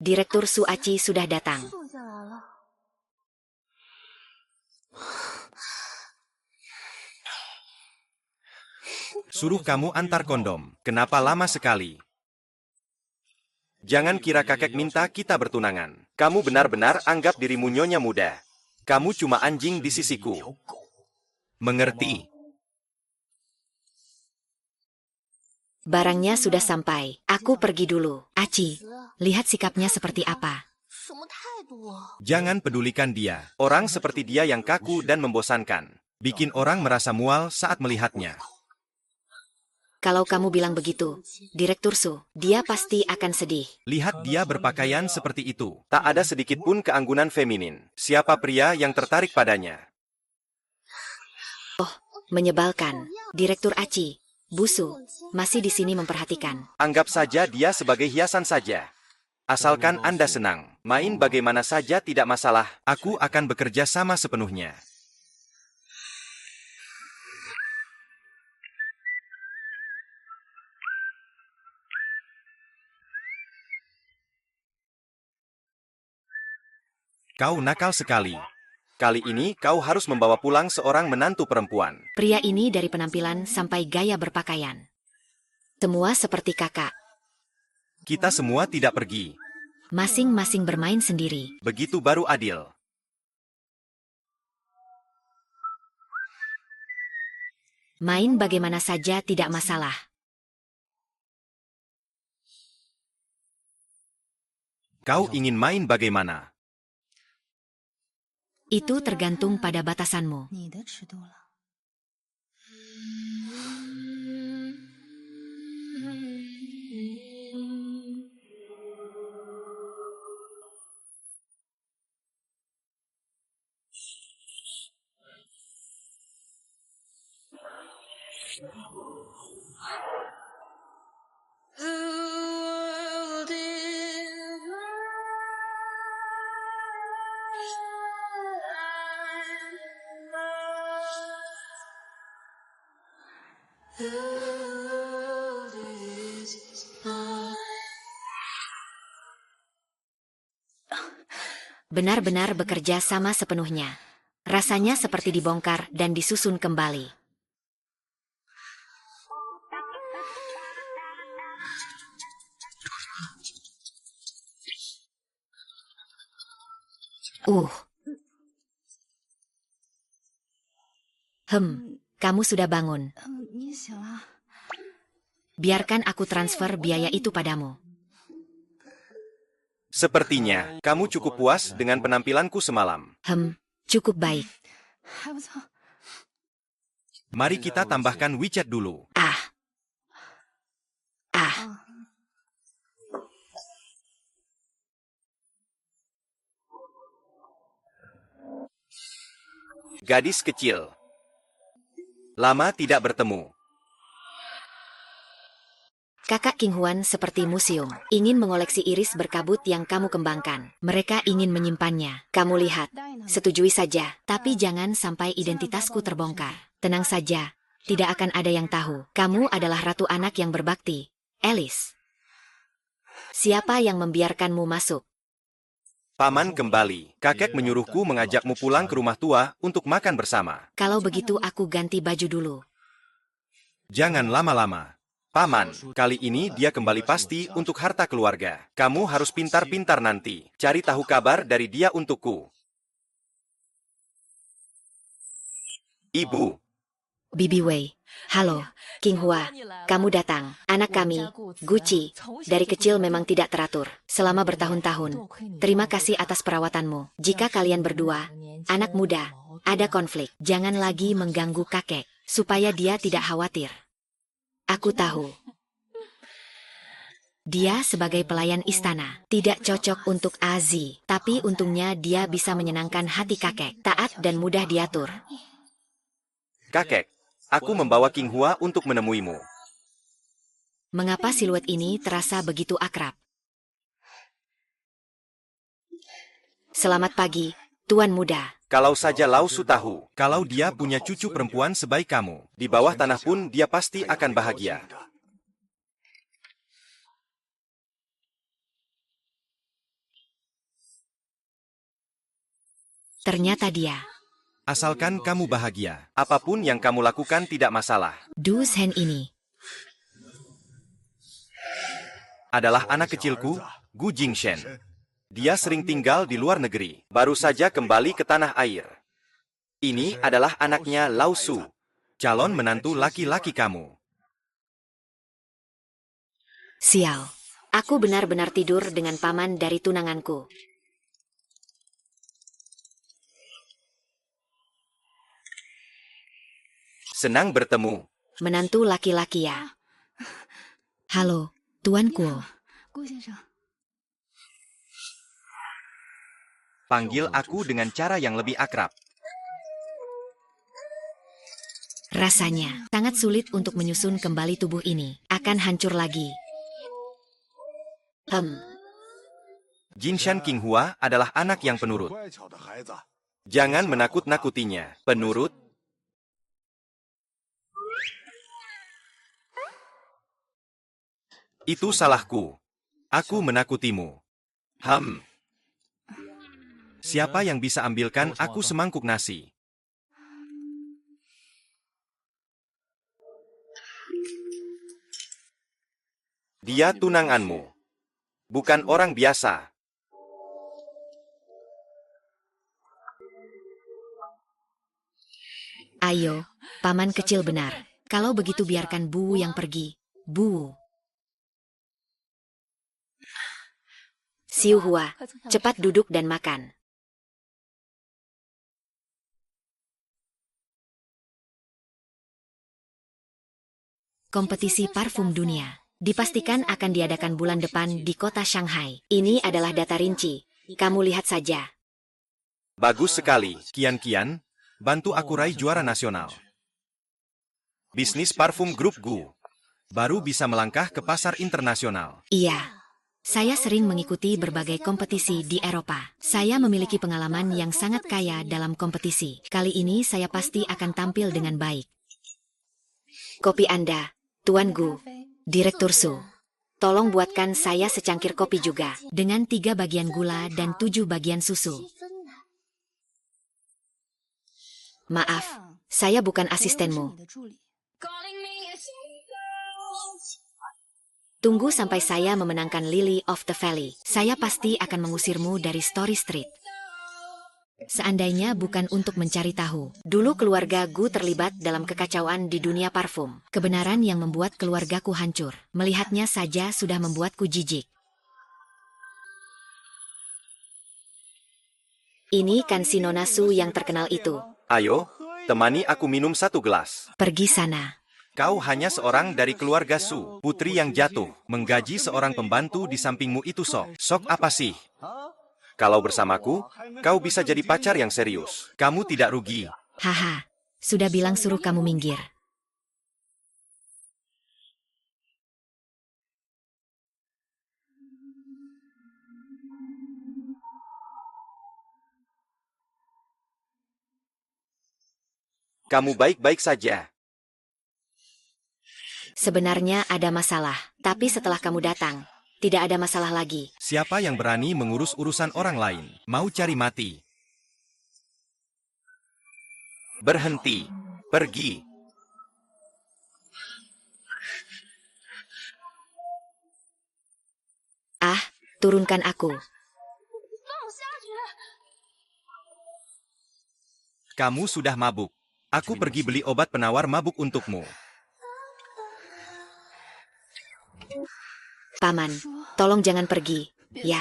Direktur Su Aci sudah datang. Suruh kamu antar kondom. Kenapa lama sekali? Jangan kira kakek minta kita bertunangan. Kamu benar-benar anggap dirimu nyonya muda. Kamu cuma anjing di sisiku. Mengerti? Barangnya sudah sampai. Aku pergi dulu. Aci, lihat sikapnya seperti apa. Jangan pedulikan dia. Orang seperti dia yang kaku dan membosankan. Bikin orang merasa mual saat melihatnya. Kalau kamu bilang begitu, Direktur Su, dia pasti akan sedih. Lihat dia berpakaian seperti itu. Tak ada sedikit pun keanggunan feminin. Siapa pria yang tertarik padanya? Oh, menyebalkan. Direktur Aci, Busu, masih di sini memperhatikan. Anggap saja dia sebagai hiasan saja. Asalkan Anda senang. Main bagaimana saja tidak masalah. Aku akan bekerja sama sepenuhnya. Kau nakal sekali. Kali ini kau harus membawa pulang seorang menantu perempuan. Pria ini dari penampilan sampai gaya berpakaian. Semua seperti kakak. Kita semua tidak pergi. Masing-masing bermain sendiri. Begitu baru adil. Main bagaimana saja tidak masalah. Kau ingin main bagaimana? Itu tergantung pada batasanmu. Benar-benar bekerja sama sepenuhnya. Rasanya seperti dibongkar dan disusun kembali. Kamu sudah bangun. Biarkan aku transfer biaya itu padamu. Sepertinya, kamu cukup puas dengan penampilanku semalam. Cukup baik. Mari kita tambahkan WeChat dulu. Gadis kecil. Lama tidak bertemu. Kakak King Huan seperti museum. Ingin mengoleksi iris berkabut yang kamu kembangkan. Mereka ingin menyimpannya. Kamu lihat. Setujui saja. Tapi jangan sampai identitasku terbongkar. Tenang saja. Tidak akan ada yang tahu. Kamu adalah ratu anak yang berbakti. Alice. Siapa yang membiarkanmu masuk? Paman kembali. Kakek menyuruhku mengajakmu pulang ke rumah tua untuk makan bersama. Kalau begitu aku ganti baju dulu. Jangan lama-lama. Paman, kali ini dia kembali pasti untuk harta keluarga. Kamu harus pintar-pintar nanti. Cari tahu kabar dari dia untukku. Ibu. Bibi Wei. Halo, King Hua. Kamu datang. Anak kami, Gucci, dari kecil memang tidak teratur. Selama bertahun-tahun. Terima kasih atas perawatanmu. Jika kalian berdua, anak muda, ada konflik, jangan lagi mengganggu kakek, supaya dia tidak khawatir. Aku tahu. Dia sebagai pelayan istana, tidak cocok untuk Azi. Tapi untungnya dia bisa menyenangkan hati kakek, taat dan mudah diatur. Kakek, aku membawa King Hua untuk menemuimu. Mengapa siluet ini terasa begitu akrab? Selamat pagi, Tuan Muda. Kalau saja Lau Su tahu, kalau dia punya cucu perempuan sebaik kamu, di bawah tanah pun dia pasti akan bahagia. Ternyata dia. Asalkan kamu bahagia, apapun yang kamu lakukan tidak masalah. Du Shen ini Adalah anak kecilku, Gu Jingshen. Dia sering tinggal di luar negeri, baru saja kembali ke tanah air. Ini adalah anaknya Lao Su, calon menantu laki-laki kamu. sial. Aku benar-benar tidur dengan paman dari tunanganku. Senang bertemu. Menantu laki-laki ya. Halo, tuanku. Panggil aku dengan cara yang lebih akrab. Rasanya sangat sulit untuk menyusun kembali tubuh ini. Akan hancur lagi. Jinshan Qinghua adalah anak yang penurut. Jangan menakut-nakutinya. Penurut? Itu salahku. Aku menakutimu. Siapa yang bisa ambilkan aku semangkuk nasi? Dia tunanganmu. Bukan orang biasa. Ayo, paman kecil benar. Kalau begitu biarkan Bu yang pergi. Bu. Xiu Hua, cepat duduk dan makan. Kompetisi parfum dunia dipastikan akan diadakan bulan depan di kota Shanghai. Ini adalah data rinci. Kamu lihat saja. Bagus sekali. Kian-Kian, bantu aku raih juara nasional. Bisnis parfum grup Gu baru bisa melangkah ke pasar internasional. Iya. Saya sering mengikuti berbagai kompetisi di Eropa. Saya memiliki pengalaman yang sangat kaya dalam kompetisi. Kali ini saya pasti akan tampil dengan baik. Kopi Anda, Tuan Gu, Direktur Su. Tolong buatkan saya secangkir kopi juga, dengan 3 bagian gula dan 7 bagian susu. Maaf, saya bukan asistenmu. Tunggu sampai saya memenangkan Lily of the Valley. Saya pasti akan mengusirmu dari Story Street. Seandainya bukan untuk mencari tahu. Dulu keluarga Gu terlibat dalam kekacauan di dunia parfum. Kebenaran yang membuat keluargaku hancur. Melihatnya saja sudah membuatku jijik. Ini kan si Nona Su yang terkenal itu. Ayo, temani aku minum 1 gelas. Pergi sana. Kau hanya seorang dari keluarga Su, putri yang jatuh. Menggaji seorang pembantu di sampingmu itu sok apa sih? Kalau bersamaku, kau bisa jadi pacar yang serius. Kamu tidak rugi. Haha, sudah bilang suruh kamu minggir. Kamu baik-baik saja. Sebenarnya ada masalah, tapi setelah kamu datang, tidak ada masalah lagi. Siapa yang berani mengurus urusan orang lain? Mau cari mati? Berhenti. Pergi. Ah, turunkan aku. Kamu sudah mabuk. Aku pergi beli obat penawar mabuk untukmu. Paman, tolong jangan pergi, ya.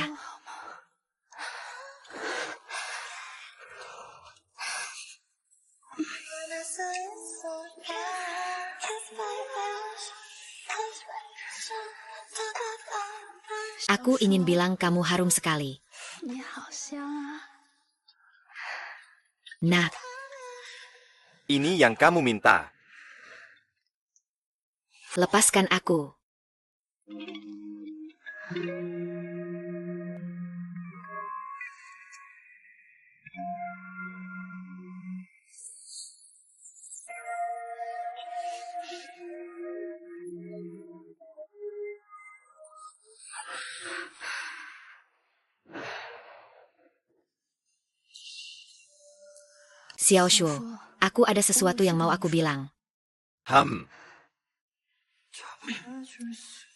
Aku ingin bilang kamu harum sekali. Nah, Ini yang kamu minta. lepaskan aku. Xiao Shuo, aku ada sesuatu yang mau aku bilang.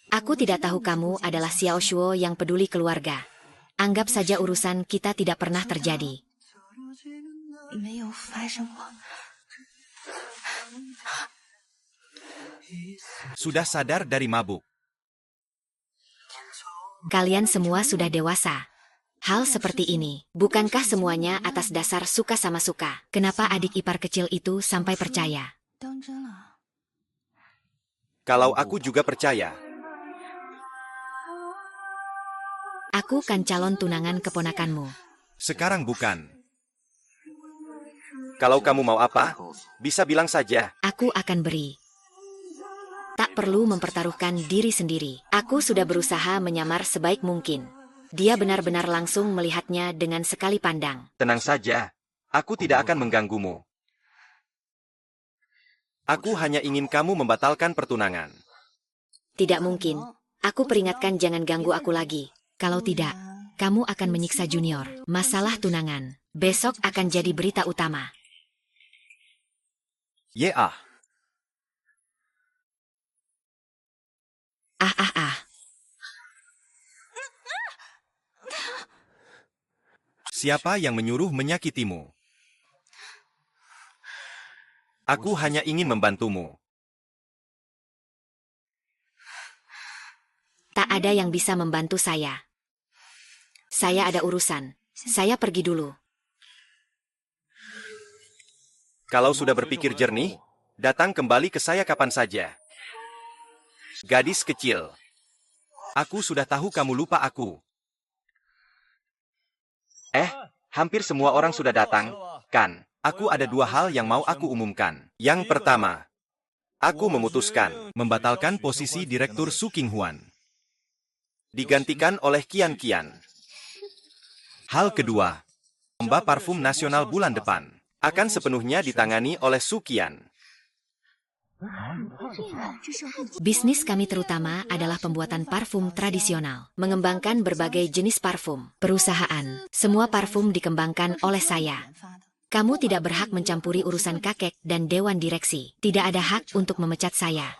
Aku tidak tahu kamu adalah Xiao Shuo yang peduli keluarga. Anggap saja urusan kita tidak pernah terjadi. Sudah sadar dari mabuk. Kalian semua sudah dewasa. Hal seperti ini, bukankah semuanya atas dasar suka sama suka? Kenapa adik ipar kecil itu sampai percaya? Kalau aku juga percaya. Aku kan calon tunangan keponakanmu. Sekarang bukan. Kalau kamu mau apa, bisa bilang saja. Aku akan beri. Tak perlu mempertaruhkan diri sendiri. Aku sudah berusaha menyamar sebaik mungkin. Dia benar-benar langsung melihatnya dengan sekali pandang. Tenang saja, aku tidak akan mengganggumu. Aku hanya ingin kamu membatalkan pertunangan. Tidak mungkin. Aku peringatkan jangan ganggu aku lagi. Kalau tidak, kamu akan menyiksa junior. Masalah tunangan, besok akan jadi berita utama. Ya. Siapa yang menyuruh menyakitimu? Aku hanya ingin membantumu. Tak ada yang bisa membantu saya. Saya ada urusan. Saya pergi dulu. Kalau sudah berpikir jernih, datang kembali ke saya kapan saja. Gadis kecil. Aku sudah tahu kamu lupa aku. Hampir semua orang sudah datang, kan? Aku ada dua hal yang mau aku umumkan. Yang pertama, aku memutuskan membatalkan posisi Direktur Su Qinghuan. Digantikan oleh Qian Qian. Hal kedua, lomba parfum nasional bulan depan akan sepenuhnya ditangani oleh Su Qian. Bisnis kami terutama adalah pembuatan parfum tradisional, mengembangkan berbagai jenis parfum. Perusahaan, semua parfum dikembangkan oleh saya. Kamu tidak berhak mencampuri urusan kakek dan dewan direksi. Tidak ada hak untuk memecat saya.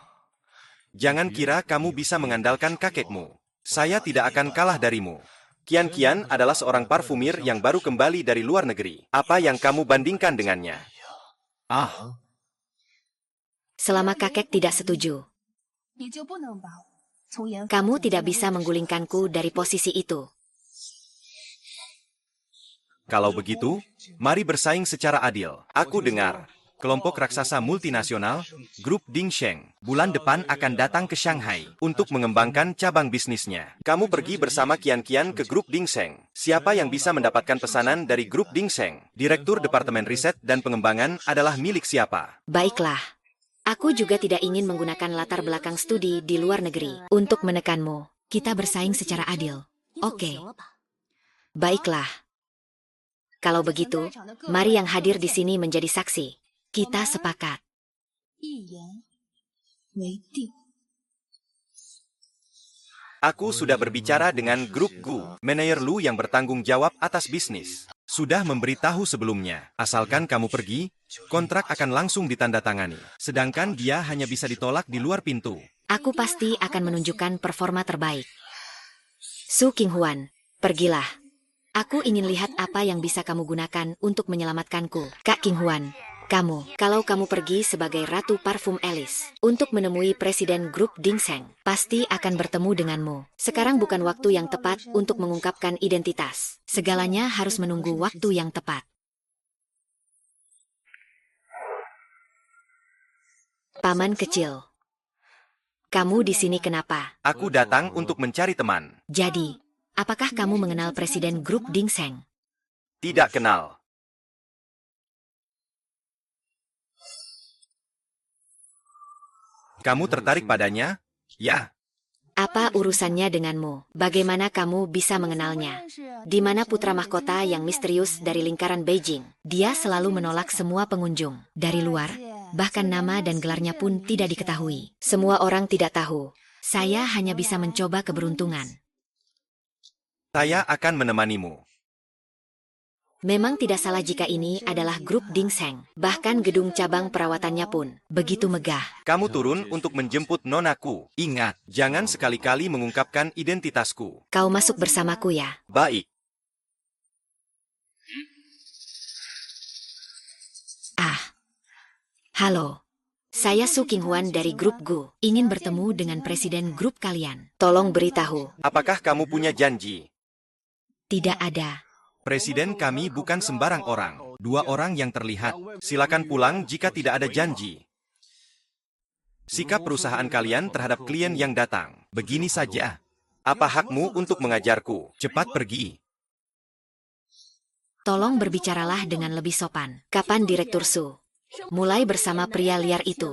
Jangan kira kamu bisa mengandalkan kakekmu. Saya tidak akan kalah darimu. Qian Qian adalah seorang parfumir yang baru kembali dari luar negeri. Apa yang kamu bandingkan dengannya? Selama kakek tidak setuju, kamu tidak bisa menggulingkanku dari posisi itu. Kalau begitu, mari bersaing secara adil. Aku dengar, kelompok raksasa multinasional, grup Dingsheng, bulan depan akan datang ke Shanghai untuk mengembangkan cabang bisnisnya. Kamu pergi bersama Qian Qian ke grup Dingsheng. Siapa yang bisa mendapatkan pesanan dari grup Dingsheng? Direktur Departemen Riset dan Pengembangan adalah milik siapa? Baiklah. Aku juga tidak ingin menggunakan latar belakang studi di luar negeri untuk menekanmu. Kita bersaing secara adil. Oke. Baiklah. Kalau begitu, mari yang hadir di sini menjadi saksi. Kita sepakat. Aku sudah berbicara dengan grup Gu, manajer Lu yang bertanggung jawab atas bisnis. Sudah memberitahu sebelumnya, asalkan kamu pergi, kontrak akan langsung ditandatangani. Sedangkan dia hanya bisa ditolak di luar pintu. Aku pasti akan menunjukkan performa terbaik. Su Qinghuan, pergilah. Aku ingin lihat apa yang bisa kamu gunakan untuk menyelamatkanku. Kak Qinghuan, kalau kamu pergi sebagai Ratu Parfum Alice untuk menemui Presiden Grup Dingsheng, pasti akan bertemu denganmu. Sekarang bukan waktu yang tepat untuk mengungkapkan identitas. Segalanya harus menunggu waktu yang tepat. Paman kecil, kamu di sini kenapa? Aku datang untuk mencari teman. Jadi, apakah kamu mengenal Presiden Grup Dingsheng? Tidak kenal. Kamu tertarik padanya? Ya. Apa urusannya denganmu? Bagaimana kamu bisa mengenalnya? Di mana putra mahkota yang misterius dari lingkaran Beijing? Dia selalu menolak semua pengunjung. Dari luar, bahkan nama dan gelarnya pun tidak diketahui. Semua orang tidak tahu. Saya hanya bisa mencoba keberuntungan. Saya akan menemanimu. Memang tidak salah jika ini adalah grup Dingseng. Bahkan gedung cabang perawatannya pun begitu megah. Kamu turun untuk menjemput nonaku. Ingat, jangan sekali-kali mengungkapkan identitasku. Kau masuk bersamaku ya. Baik. Halo. Saya Su Qinghwan dari grup Gu. Ingin bertemu dengan presiden grup kalian. Tolong beritahu. Apakah kamu punya janji? Tidak ada. Presiden kami bukan sembarang orang. 2 orang yang terlihat. Silakan pulang jika tidak ada janji. Sikap perusahaan kalian terhadap klien yang datang. Begini saja. Apa hakmu untuk mengajarku? Cepat pergi. Tolong berbicaralah dengan lebih sopan. Kapan Direktur Su? Mulai bersama pria liar itu.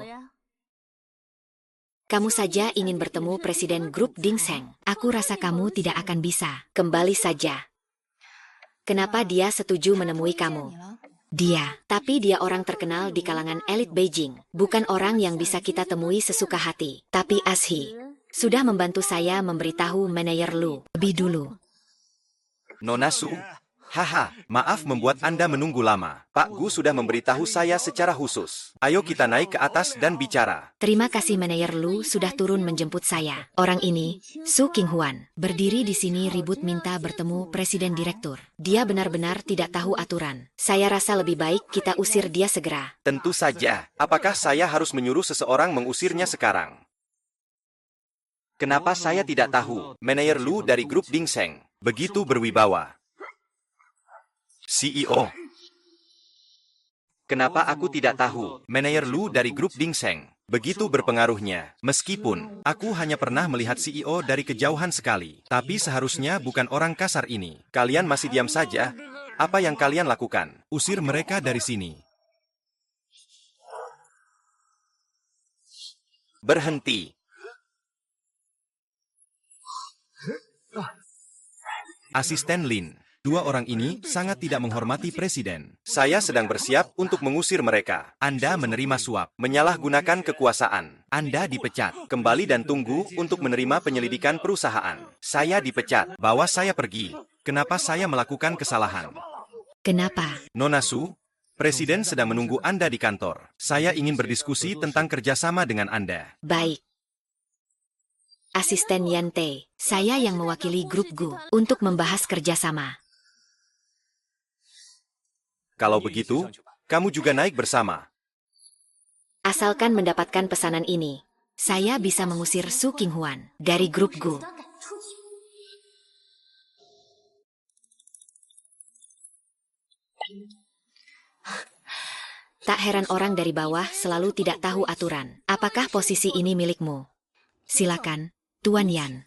Kamu saja ingin bertemu presiden grup Dingseng. Aku rasa kamu tidak akan bisa. Kembali saja. Kenapa dia setuju menemui kamu? Tapi dia orang terkenal di kalangan elit Beijing. Bukan orang yang bisa kita temui sesuka hati. Tapi Ashi sudah membantu saya memberitahu manajer Lu lebih dulu. Nona Su. Haha, maaf membuat Anda menunggu lama. Pak Gu sudah memberitahu saya secara khusus. Ayo kita naik ke atas dan bicara. Terima kasih manajer Lu sudah turun menjemput saya. Orang ini, Su Qinghwan, berdiri di sini ribut minta bertemu presiden direktur. Dia benar-benar tidak tahu aturan. Saya rasa lebih baik kita usir dia segera. Tentu saja. Apakah saya harus menyuruh seseorang mengusirnya sekarang? Kenapa saya tidak tahu? Manajer Lu dari grup Dingseng begitu berwibawa. CEO. Kenapa aku tidak tahu? Manajer Lu dari grup Dingseng begitu berpengaruhnya. Meskipun aku hanya pernah melihat CEO dari kejauhan sekali, tapi seharusnya bukan orang kasar ini. Kalian masih diam saja. Apa yang kalian lakukan? Usir mereka dari sini. Berhenti. Asisten Lin. 2 orang ini sangat tidak menghormati presiden. Saya sedang bersiap untuk mengusir mereka. Anda menerima suap, menyalahgunakan kekuasaan. Anda dipecat. Kembali dan tunggu untuk menerima penyelidikan perusahaan. Saya dipecat. Bawa saya pergi. Kenapa saya melakukan kesalahan? Kenapa? Nona Su, presiden sedang menunggu Anda di kantor. Saya ingin berdiskusi tentang kerjasama dengan Anda. Baik. Asisten Yante, saya yang mewakili grup Gu untuk membahas kerjasama. Kalau begitu, kamu juga naik bersama. Asalkan mendapatkan pesanan ini, saya bisa mengusir Su Qinghwan dari grup Gu. Tak heran orang dari bawah selalu tidak tahu aturan. Apakah posisi ini milikmu? Silakan, Tuan Yan.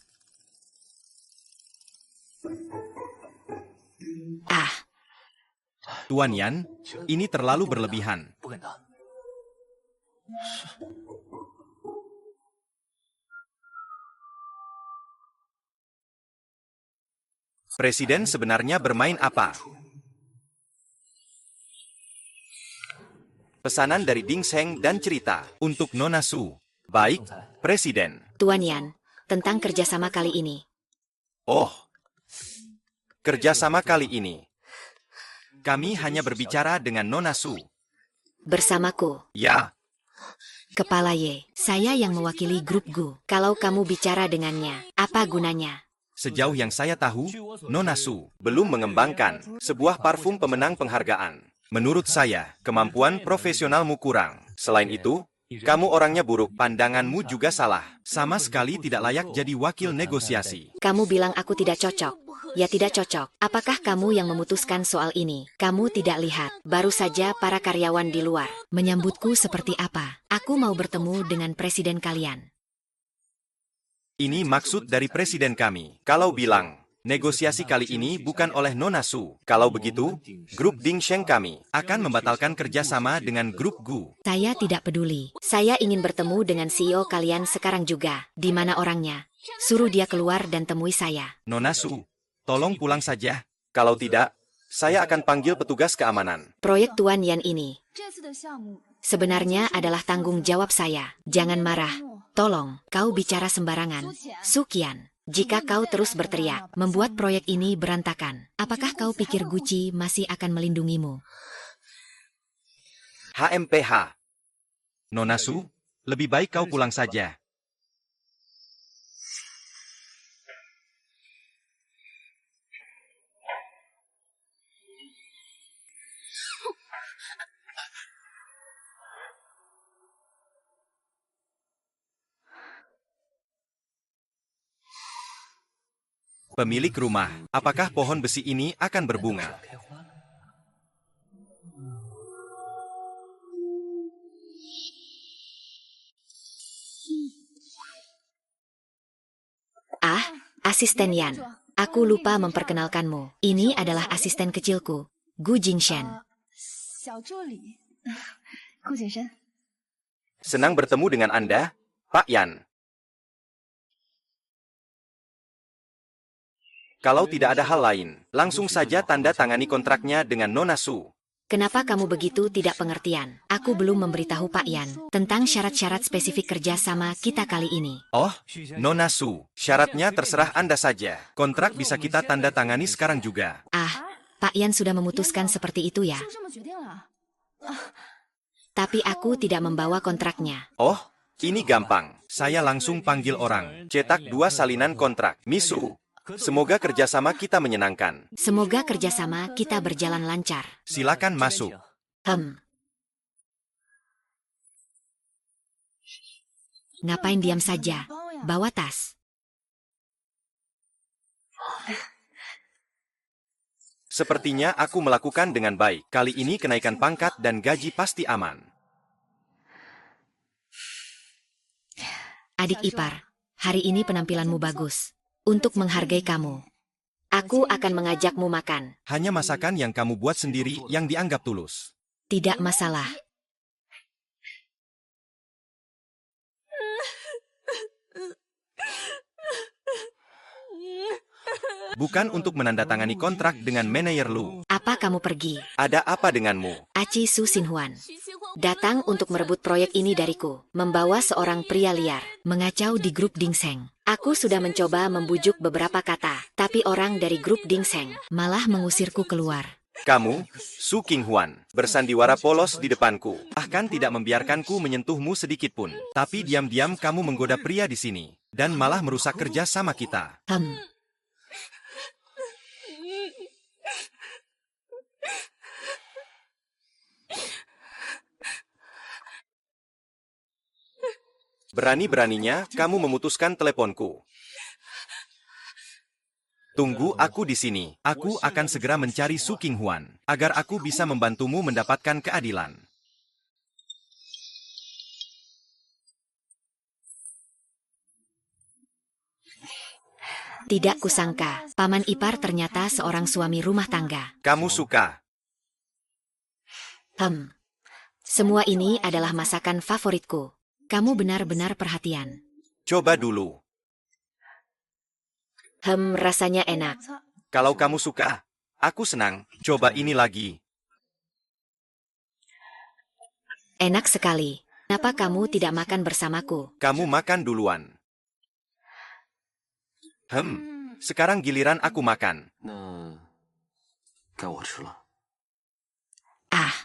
Tuan Yan, ini terlalu berlebihan. Presiden sebenarnya bermain apa? Pesanan dari Dingseng dan cerita untuk Nona Su. Baik, Presiden. Tuan Yan, tentang kerjasama kali ini. Oh, kerjasama kali ini. Kami hanya berbicara dengan Nona Su. Bersamaku. Ya. Kepala Ye, saya yang mewakili grup Gu. Kalau kamu bicara dengannya, apa gunanya? Sejauh yang saya tahu, Nona Su belum mengembangkan sebuah parfum pemenang penghargaan. Menurut saya, kemampuan profesionalmu kurang. Selain itu, kamu orangnya buruk, pandanganmu juga salah. Sama sekali tidak layak jadi wakil negosiasi. Kamu bilang aku tidak cocok. Ya tidak cocok. Apakah kamu yang memutuskan soal ini? Kamu tidak lihat, baru saja para karyawan di luar menyambutku seperti apa. Aku mau bertemu dengan presiden kalian. Ini maksud dari presiden kami. Kalau bilang, negosiasi kali ini bukan oleh Nona Su. Kalau begitu, grup Dingseng kami akan membatalkan kerjasama dengan grup Gu. Saya tidak peduli. Saya ingin bertemu dengan CEO kalian sekarang juga. Di mana orangnya? Suruh dia keluar dan temui saya. Nona Su, tolong pulang saja. Kalau tidak, saya akan panggil petugas keamanan. Proyek Tuan Yan ini sebenarnya adalah tanggung jawab saya. Jangan marah. Tolong, kau bicara sembarangan. Su Qian. Jika kau terus berteriak, membuat proyek ini berantakan, apakah kau pikir Gucci masih akan melindungimu? HMPH. Nona Su, lebih baik kau pulang saja. Pemilik rumah, apakah pohon besi ini akan berbunga? Ah, asisten Yan. Aku lupa memperkenalkanmu. Ini adalah asisten kecilku, Gu Jingshen. Senang bertemu dengan Anda, Pak Yan. Kalau tidak ada hal lain, langsung saja tanda tangani kontraknya dengan Nona Su. Kenapa kamu begitu tidak pengertian? Aku belum memberitahu Pak Yan tentang syarat-syarat spesifik kerjasama kita kali ini. Oh, Nona Su, syaratnya terserah Anda saja. Kontrak bisa kita tanda tangani sekarang juga. Ah, Pak Yan sudah memutuskan seperti itu ya. Tapi aku tidak membawa kontraknya. Oh, ini gampang. Saya langsung panggil orang. Cetak 2 salinan kontrak. Misu. Semoga kerjasama kita menyenangkan. Semoga kerjasama kita berjalan lancar. Silakan masuk. Ngapain diam saja? Bawa tas. Sepertinya aku melakukan dengan baik. Kali ini kenaikan pangkat dan gaji pasti aman. Adik ipar, hari ini penampilanmu bagus. Untuk menghargai kamu, aku akan mengajakmu makan. Hanya masakan yang kamu buat sendiri yang dianggap tulus. Tidak masalah. Bukan untuk menandatangani kontrak dengan manajer Lu. Apa kamu pergi? Ada apa denganmu? Aci Su Xinhuan datang untuk merebut proyek ini dariku, membawa seorang pria liar, mengacau di grup Dingseng. Aku sudah mencoba membujuk beberapa kata, tapi orang dari grup Dingseng malah mengusirku keluar. Kamu, Su Qinghuan, bersandiwara polos di depanku. Bahkan tidak membiarkanku menyentuhmu sedikit pun. Tapi diam-diam kamu menggoda pria di sini. Dan malah merusak kerja sama kita. Berani-beraninya kamu memutuskan teleponku. Tunggu aku di sini. Aku akan segera mencari Su Qinghuan, agar aku bisa membantumu mendapatkan keadilan. Tidak kusangka, paman ipar ternyata seorang suami rumah tangga. Kamu suka? Semua ini adalah masakan favoritku. Kamu benar-benar perhatian. Coba dulu. Rasanya enak. Kalau kamu suka, aku senang. Coba ini lagi. Enak sekali. Kenapa kamu tidak makan bersamaku? Kamu makan duluan. Sekarang giliran aku makan. Ah.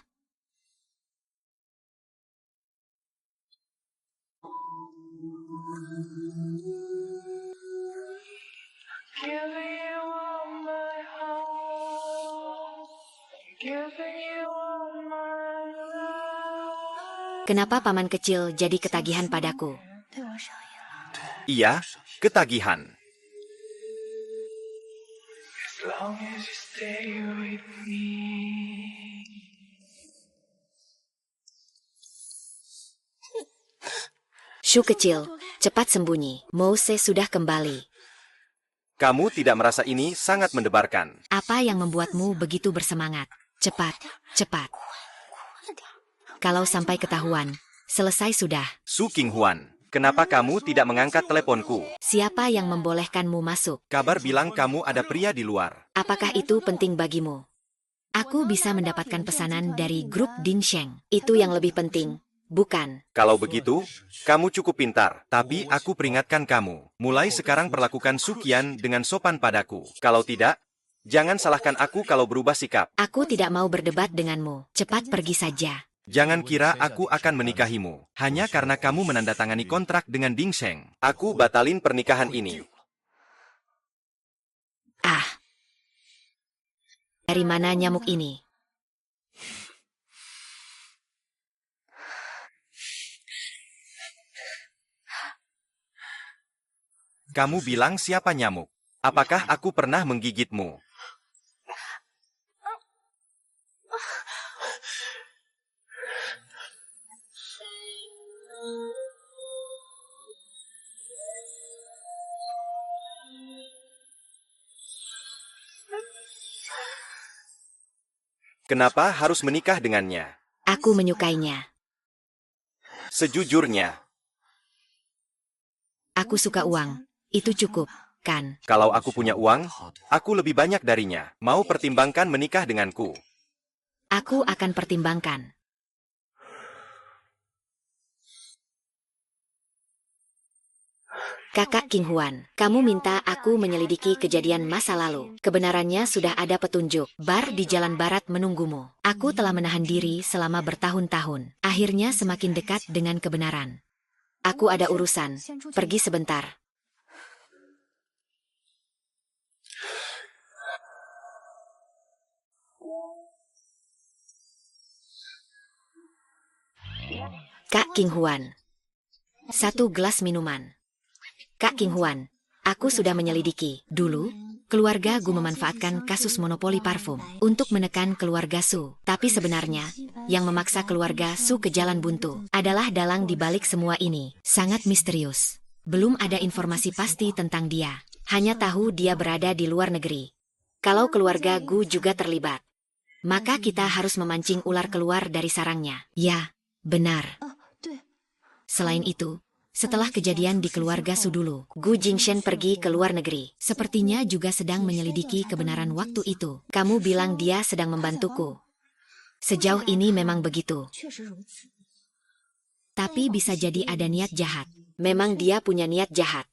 Kenapa paman kecil jadi ketagihan padaku? Iya, ketagihan. Shu kecil, cepat sembunyi. Mose sudah kembali. Kamu tidak merasa ini sangat mendebarkan? Apa yang membuatmu begitu bersemangat? Cepat, cepat. Kalau sampai ketahuan, selesai sudah. Su Qinghuan, kenapa kamu tidak mengangkat teleponku? Siapa yang membolehkanmu masuk? Kabar bilang kamu ada pria di luar. Apakah itu penting bagimu? Aku bisa mendapatkan pesanan dari grup Dingseng. Itu yang lebih penting. bukan? Kalau begitu, kamu cukup pintar. Tapi aku peringatkan kamu, mulai sekarang perlakukan Sukian dengan sopan padaku. Kalau tidak, jangan salahkan aku kalau berubah sikap. Aku tidak mau berdebat denganmu. Cepat pergi saja. Jangan kira aku akan menikahimu, hanya karena kamu menandatangani kontrak dengan Ding Sheng. Aku batalin pernikahan ini. Ah. Dari mana nyamuk ini? Kamu bilang siapa nyamuk? Apakah aku pernah menggigitmu? Kenapa harus menikah dengannya? Aku menyukainya. Sejujurnya, Aku suka uang. Itu cukup, kan? kalau aku punya uang, aku lebih banyak darinya. Mau pertimbangkan menikah denganku? Aku akan pertimbangkan. Kakak King Huan, kamu minta aku menyelidiki kejadian masa lalu. Kebenarannya sudah ada petunjuk. Bar di Jalan Barat menunggumu. Aku telah menahan diri selama bertahun-tahun. Akhirnya semakin dekat dengan kebenaran. Aku ada urusan. Pergi sebentar. Kak King Huan. 1 gelas minuman. Kak King Huan, aku sudah menyelidiki. Dulu, keluarga Gu memanfaatkan kasus monopoli parfum untuk menekan keluarga Su. Tapi sebenarnya, yang memaksa keluarga Su ke jalan buntu adalah dalang di balik semua ini. Sangat misterius. Belum ada informasi pasti tentang dia. Hanya tahu dia berada di luar negeri. Kalau keluarga Gu juga terlibat, maka kita harus memancing ular keluar dari sarangnya. Ya, benar. Selain itu, setelah kejadian di keluarga Su dulu, Gu Jingshen pergi ke luar negeri. Sepertinya juga sedang menyelidiki kebenaran waktu itu. Kamu bilang dia sedang membantuku. Sejauh ini memang begitu. Tapi bisa jadi ada niat jahat. Memang dia punya niat jahat.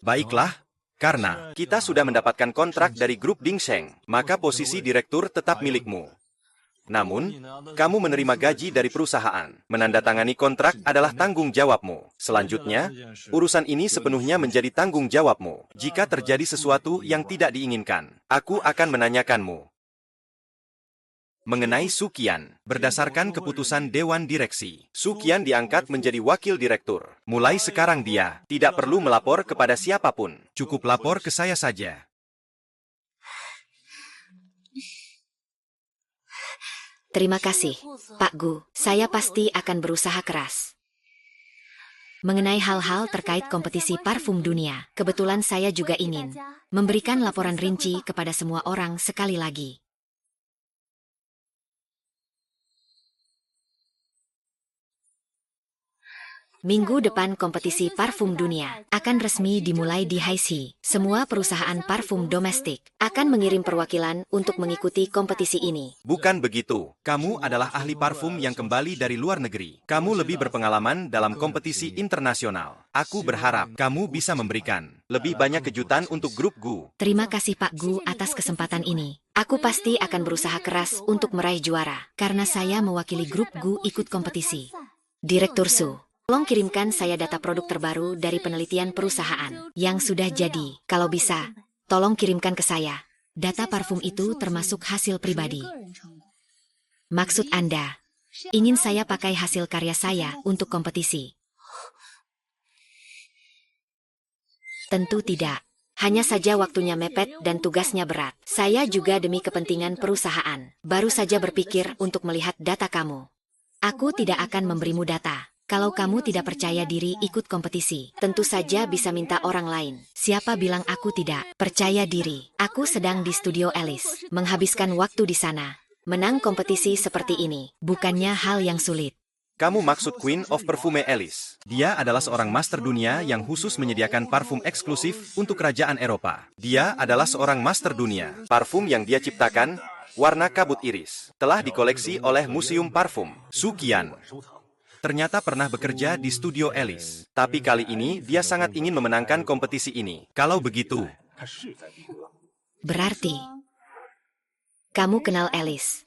Baiklah. Karena kita sudah mendapatkan kontrak dari grup Ding Sheng, maka posisi direktur tetap milikmu. Namun, kamu menerima gaji dari perusahaan. Menandatangani kontrak adalah tanggung jawabmu. Selanjutnya, urusan ini sepenuhnya menjadi tanggung jawabmu. Jika terjadi sesuatu yang tidak diinginkan, aku akan menanyakanmu. Mengenai Sukian, berdasarkan keputusan Dewan Direksi, Sukian diangkat menjadi wakil direktur. Mulai sekarang dia tidak perlu melapor kepada siapapun. Cukup lapor ke saya saja. Terima kasih, Pak Gu. Saya pasti akan berusaha keras. Mengenai hal-hal terkait kompetisi parfum dunia, kebetulan saya juga ingin memberikan laporan rinci kepada semua orang sekali lagi. Minggu depan kompetisi parfum dunia akan resmi dimulai di Haixi. Semua perusahaan parfum domestik akan mengirim perwakilan untuk mengikuti kompetisi ini. Bukan begitu. Kamu adalah ahli parfum yang kembali dari luar negeri. Kamu lebih berpengalaman dalam kompetisi internasional. Aku berharap kamu bisa memberikan lebih banyak kejutan untuk grup Gu. Terima kasih Pak Gu atas kesempatan ini. Aku pasti akan berusaha keras untuk meraih juara, karena saya mewakili grup Gu ikut kompetisi. Direktur Su, tolong kirimkan saya data produk terbaru dari penelitian perusahaan yang sudah jadi. Kalau bisa, tolong kirimkan ke saya. Data parfum itu termasuk hasil pribadi. Maksud Anda, ingin saya pakai hasil karya saya untuk kompetisi? Tentu tidak. Hanya saja waktunya mepet dan tugasnya berat. Saya juga demi kepentingan perusahaan, baru saja berpikir untuk melihat data kamu. Aku tidak akan memberimu data. Kalau kamu tidak percaya diri ikut kompetisi, tentu saja bisa minta orang lain. Siapa bilang aku tidak percaya diri? Aku sedang di studio Alice, menghabiskan waktu di sana. Menang kompetisi seperti ini, bukannya hal yang sulit. Kamu maksud Queen of Perfume Alice. Dia adalah seorang master dunia yang khusus menyediakan parfum eksklusif untuk kerajaan Eropa. Dia adalah seorang master dunia. Parfum yang dia ciptakan, warna kabut iris, telah dikoleksi oleh Museum Parfum. Su Qian ternyata pernah bekerja di studio Alice. Tapi kali ini dia sangat ingin memenangkan kompetisi ini. Kalau begitu, Berarti kamu kenal Alice?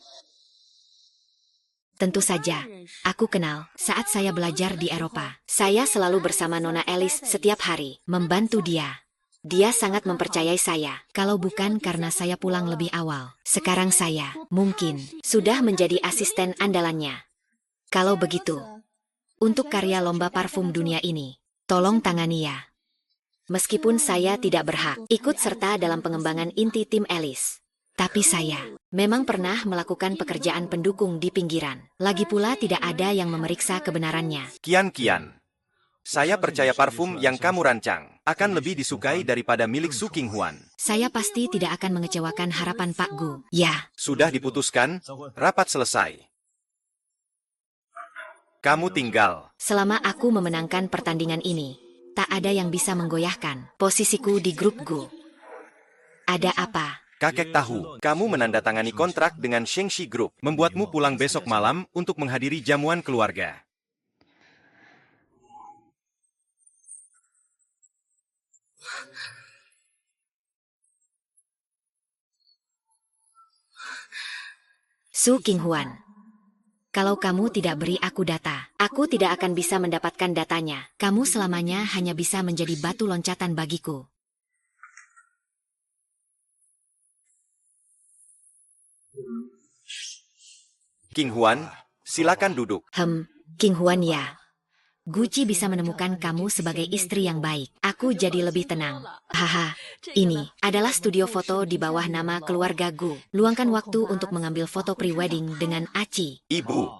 Tentu saja, aku kenal. Saat saya belajar di Eropa, saya selalu bersama Nona Alice setiap hari, membantu dia. Dia sangat mempercayai saya. Kalau bukan karena saya pulang lebih awal, sekarang saya, mungkin, sudah menjadi asisten andalannya. Kalau begitu, untuk karya lomba parfum dunia ini, tolong tangani ya. Meskipun saya tidak berhak ikut serta dalam pengembangan inti tim Alice, tapi saya memang pernah melakukan pekerjaan pendukung di pinggiran. Lagi pula tidak ada yang memeriksa kebenarannya. Qian, saya percaya parfum yang kamu rancang akan lebih disukai daripada milik Su Qinghuan. Saya pasti tidak akan mengecewakan harapan Pak Gu. Ya, Sudah diputuskan, rapat selesai. Kamu tinggal. selama aku memenangkan pertandingan ini, tak ada yang bisa menggoyahkan posisiku di grup Gu. Ada apa? Kakek tahu, kamu menandatangani kontrak dengan Shengxi Group, membuatmu pulang besok malam untuk menghadiri jamuan keluarga. Su Qinghuan, kalau kamu tidak beri aku data, aku tidak akan bisa mendapatkan datanya. Kamu selamanya hanya bisa menjadi batu loncatan bagiku. Qinghuan, silakan duduk. Qinghuan ya. Guci bisa menemukan kamu sebagai istri yang baik. Aku jadi lebih tenang. Haha, ini adalah studio foto di bawah nama keluarga Gu. Luangkan waktu untuk mengambil foto pre-wedding dengan Aci. Ibu,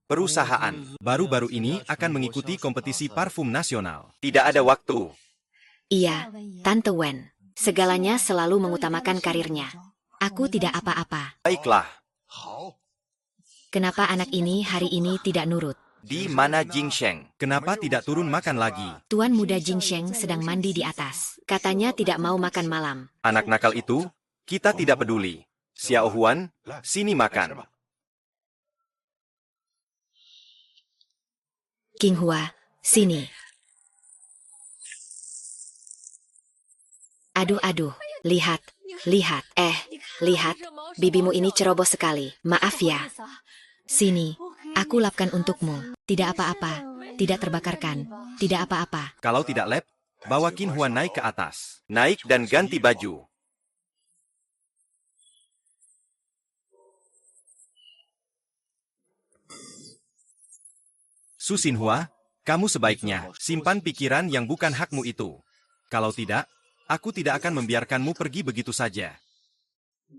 perusahaan baru-baru ini akan mengikuti kompetisi parfum nasional. Tidak ada waktu. Iya, Tante Wen. Segalanya selalu mengutamakan karirnya. Aku tidak apa-apa. Baiklah, Kenapa anak ini hari ini tidak nurut? di mana Jingsheng? Kenapa tidak turun makan lagi? Tuan muda Jingsheng sedang mandi di atas. Katanya tidak mau makan malam. Anak nakal itu, kita tidak peduli. Xiao Huan, sini makan. Qinghua, sini. Aduh, lihat. Lihat, bibimu ini ceroboh sekali. Maaf ya. Sini, aku lapkan untukmu. Tidak apa-apa, tidak terbakarkan, tidak apa-apa. Kalau tidak lab, bawa Qin Huan naik ke atas. Naik dan ganti baju. Su Xinhua, kamu sebaiknya simpan pikiran yang bukan hakmu itu. Kalau tidak, aku tidak akan membiarkanmu pergi begitu saja.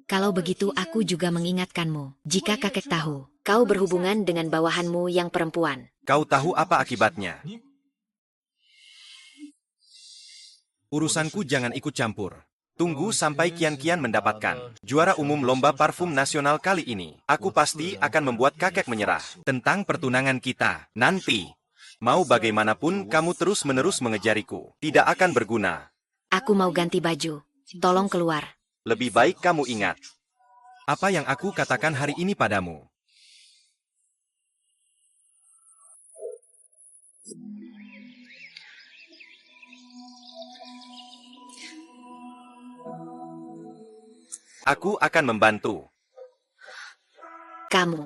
Kalau begitu aku juga mengingatkanmu. Jika kakek tahu, kau berhubungan dengan bawahanmu yang perempuan. Kau tahu apa akibatnya? Urusanku jangan ikut campur. Tunggu sampai Kian-Kian mendapatkan juara umum lomba parfum nasional kali ini. Aku pasti akan membuat kakek menyerah. Tentang pertunangan kita, nanti. Mau bagaimanapun kamu terus-menerus mengejariku. Tidak akan berguna. Aku mau ganti baju. Tolong keluar. Lebih baik kamu ingat apa yang aku katakan hari ini padamu. Aku akan membantu. Kamu.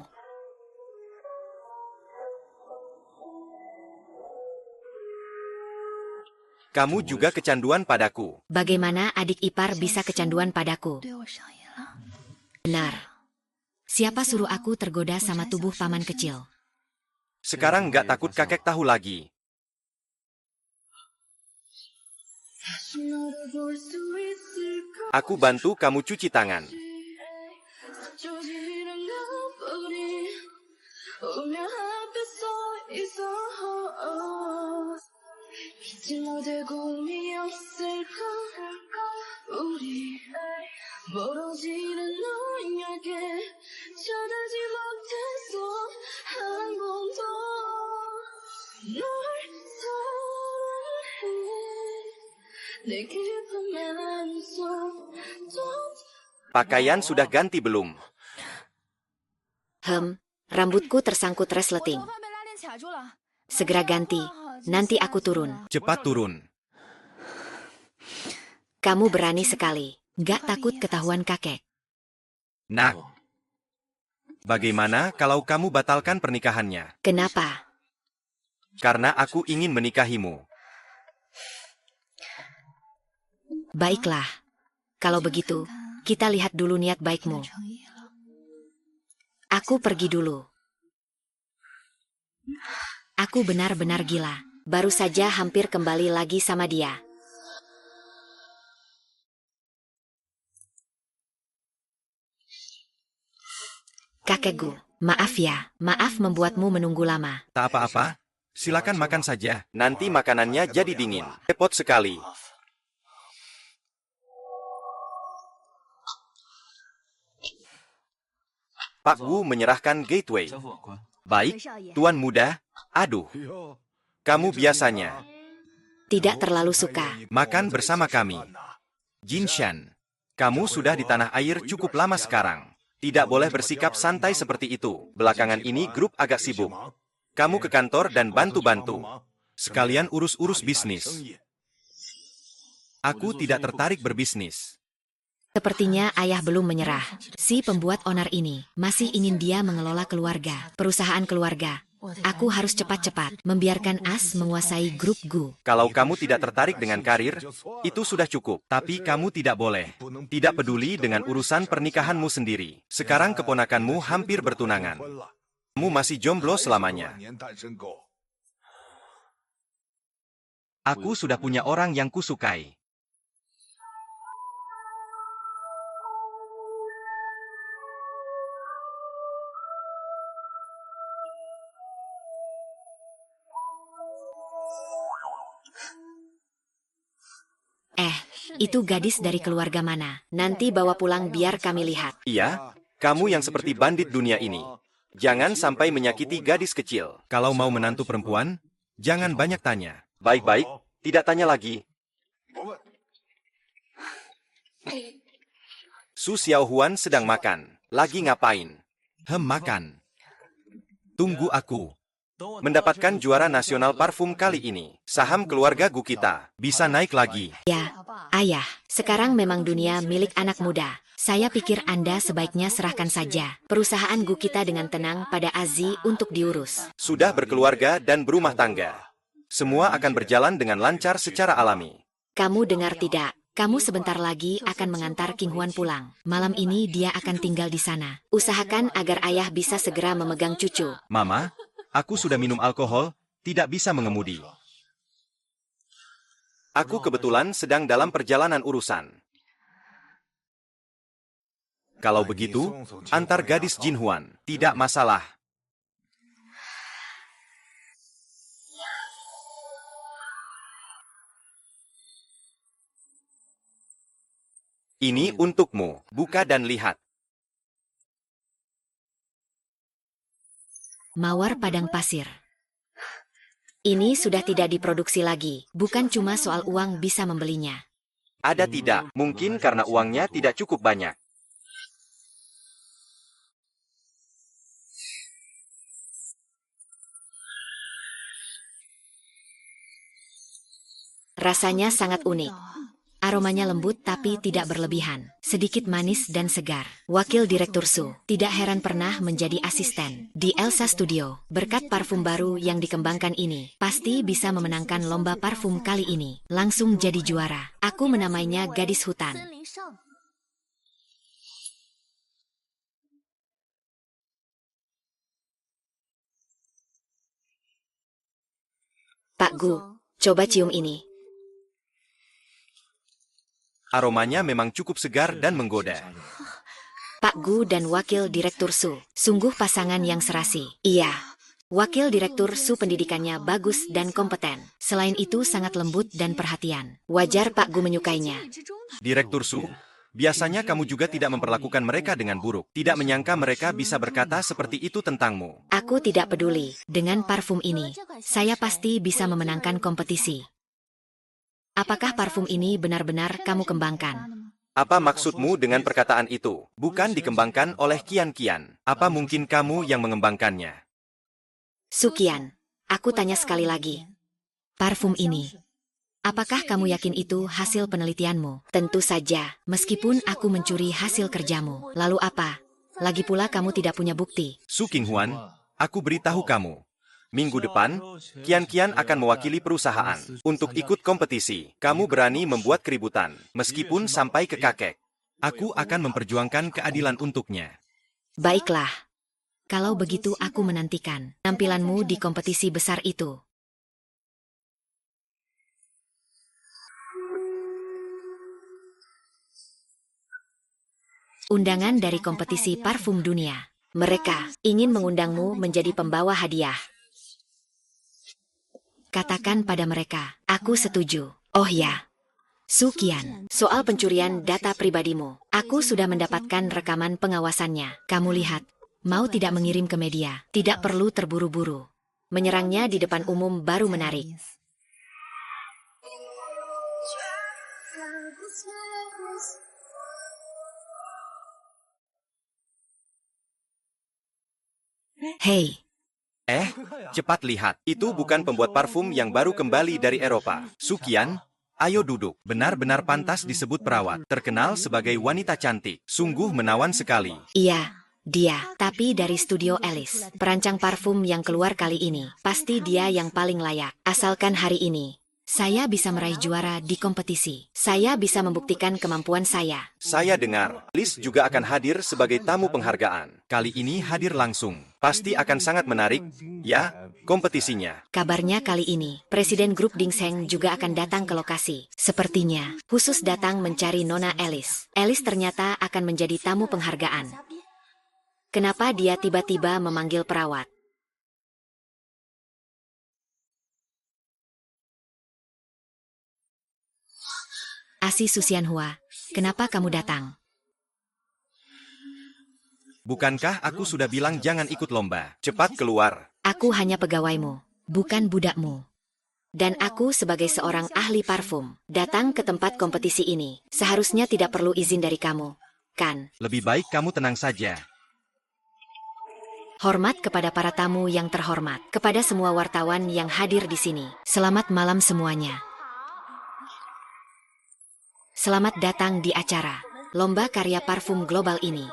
Kamu juga kecanduan padaku. Bagaimana adik ipar bisa kecanduan padaku? Benar. Siapa suruh aku tergoda sama tubuh paman kecil? Sekarang nggak takut kakek tahu lagi. Aku bantu kamu cuci tangan. Pakaian sudah ganti belum? Rambutku tersangkut resleting. Segera ganti, nanti aku turun. Cepat turun. Kamu berani sekali, gak takut ketahuan kakek. Nak, bagaimana kalau kamu batalkan pernikahannya? Kenapa? Karena aku ingin menikahimu. Baiklah. Kalau begitu, kita lihat dulu niat baikmu. Aku pergi dulu. Aku benar-benar gila. Baru saja hampir kembali lagi sama dia. Kakekku, maaf ya. Maaf membuatmu menunggu lama. Tak apa-apa. Silakan makan saja. Nanti makanannya jadi dingin. Repot sekali. Pak Wu menyerahkan gateway. Baik, Tuan Muda. Aduh, kamu biasanya Tidak terlalu suka. makan bersama kami. Jin Shan, kamu sudah di tanah air cukup lama sekarang. Tidak boleh bersikap santai seperti itu. Belakangan ini grup agak sibuk. Kamu ke kantor dan bantu-bantu. Sekalian urus-urus bisnis. Aku tidak tertarik berbisnis. Sepertinya ayah belum menyerah. Si pembuat onar ini masih ingin dia mengelola keluarga, perusahaan keluarga. Aku harus cepat-cepat membiarkan As menguasai grup Gu. Kalau kamu tidak tertarik dengan karir, itu sudah cukup. Tapi kamu tidak boleh. Tidak peduli dengan urusan pernikahanmu sendiri. Sekarang keponakanmu hampir bertunangan. Kamu masih jomblo selamanya. Aku sudah punya orang yang kusukai. Itu gadis dari keluarga mana? Nanti bawa pulang biar kami lihat. Iya, kamu yang seperti bandit dunia ini. Jangan sampai menyakiti gadis kecil. Kalau mau menantu perempuan, jangan banyak tanya. Baik-baik, tidak tanya lagi. Su Xiaohuan sedang makan. Lagi ngapain? Makan. Tunggu aku. Mendapatkan juara nasional parfum kali ini. Saham keluarga Gu kita bisa naik lagi. Ya, ayah, sekarang memang dunia milik anak muda. Saya pikir Anda sebaiknya serahkan saja perusahaan Gu kita dengan tenang pada Azi untuk diurus. Sudah berkeluarga dan berumah tangga. Semua akan berjalan dengan lancar secara alami. Kamu dengar tidak? Kamu sebentar lagi akan mengantar King Huan pulang. Malam ini dia akan tinggal di sana. Usahakan agar ayah bisa segera memegang cucu. Mama, aku sudah minum alkohol, tidak bisa mengemudi. Aku kebetulan sedang dalam perjalanan urusan. Kalau begitu, antar gadis Jin Huan, tidak masalah. Ini untukmu, buka dan lihat. Mawar padang pasir. Ini sudah tidak diproduksi lagi. Bukan cuma soal uang bisa membelinya. Ada tidak, mungkin karena uangnya tidak cukup banyak. Rasanya sangat unik. Aromanya lembut tapi tidak berlebihan. Sedikit manis dan segar. Wakil Direktur Su tidak heran pernah menjadi asisten di Elsa Studio. Berkat parfum baru yang dikembangkan ini, pasti bisa memenangkan lomba parfum kali ini. Langsung jadi juara. Aku menamainya gadis hutan. Pak Gu, coba cium ini. Aromanya memang cukup segar dan menggoda. Pak Gu dan Wakil Direktur Su, sungguh pasangan yang serasi. Iya, Wakil Direktur Su pendidikannya bagus dan kompeten. Selain itu sangat lembut dan perhatian. Wajar Pak Gu menyukainya. Direktur Su, biasanya kamu juga tidak memperlakukan mereka dengan buruk. Tidak menyangka mereka bisa berkata seperti itu tentangmu. Aku tidak peduli. Dengan parfum ini, saya pasti bisa memenangkan kompetisi. Apakah parfum ini benar-benar kamu kembangkan? Apa maksudmu dengan perkataan itu? Bukan dikembangkan oleh Kian-Kian. Apa mungkin kamu yang mengembangkannya? Sukian, aku tanya sekali lagi. Parfum ini, apakah kamu yakin itu hasil penelitianmu? Tentu saja, meskipun aku mencuri hasil kerjamu. Lalu apa? Lagi pula kamu tidak punya bukti. Su Qinghuan, aku beritahu kamu. Minggu depan, Kian-Kian akan mewakili perusahaan. Untuk ikut kompetisi, kamu berani membuat keributan, meskipun sampai ke kakek. Aku akan memperjuangkan keadilan untuknya. Baiklah. Kalau begitu aku menantikan tampilanmu di kompetisi besar itu. Undangan dari kompetisi parfum dunia. Mereka ingin mengundangmu menjadi pembawa hadiah. Katakan pada mereka, aku setuju. Oh ya, Sukian, soal pencurian data pribadimu. Aku sudah mendapatkan rekaman pengawasannya. Kamu lihat, mau tidak mengirim ke media, tidak perlu terburu-buru. Menyerangnya di depan umum baru menarik. Hei, Cepat lihat. Itu bukan pembuat parfum yang baru kembali dari Eropa. Sukian, ayo duduk. Benar-benar pantas disebut perawat. Terkenal sebagai wanita cantik. Sungguh menawan sekali. iya, dia. Tapi dari studio Alice, perancang parfum yang keluar kali ini, pasti dia yang paling layak. Asalkan hari ini, saya bisa meraih juara di kompetisi. Saya bisa membuktikan kemampuan saya. Saya dengar, Liz juga akan hadir sebagai tamu penghargaan. Kali ini hadir langsung. Pasti akan sangat menarik, ya, kompetisinya. Kabarnya kali ini, Presiden Grup Dingseng juga akan datang ke lokasi. Sepertinya, khusus datang mencari Nona Alice. Alice ternyata akan menjadi tamu penghargaan. Kenapa dia tiba-tiba memanggil perawat? Asi Susianhua, kenapa kamu datang? Bukankah aku sudah bilang jangan ikut lomba? Cepat keluar. Aku hanya pegawaimu, bukan budakmu. Dan aku sebagai seorang ahli parfum, datang ke tempat kompetisi ini. Seharusnya tidak perlu izin dari kamu, kan? Lebih baik kamu tenang saja. Hormat kepada para tamu yang terhormat, kepada semua wartawan yang hadir di sini. Selamat malam semuanya. Selamat datang di acara Lomba Karya Parfum Global ini.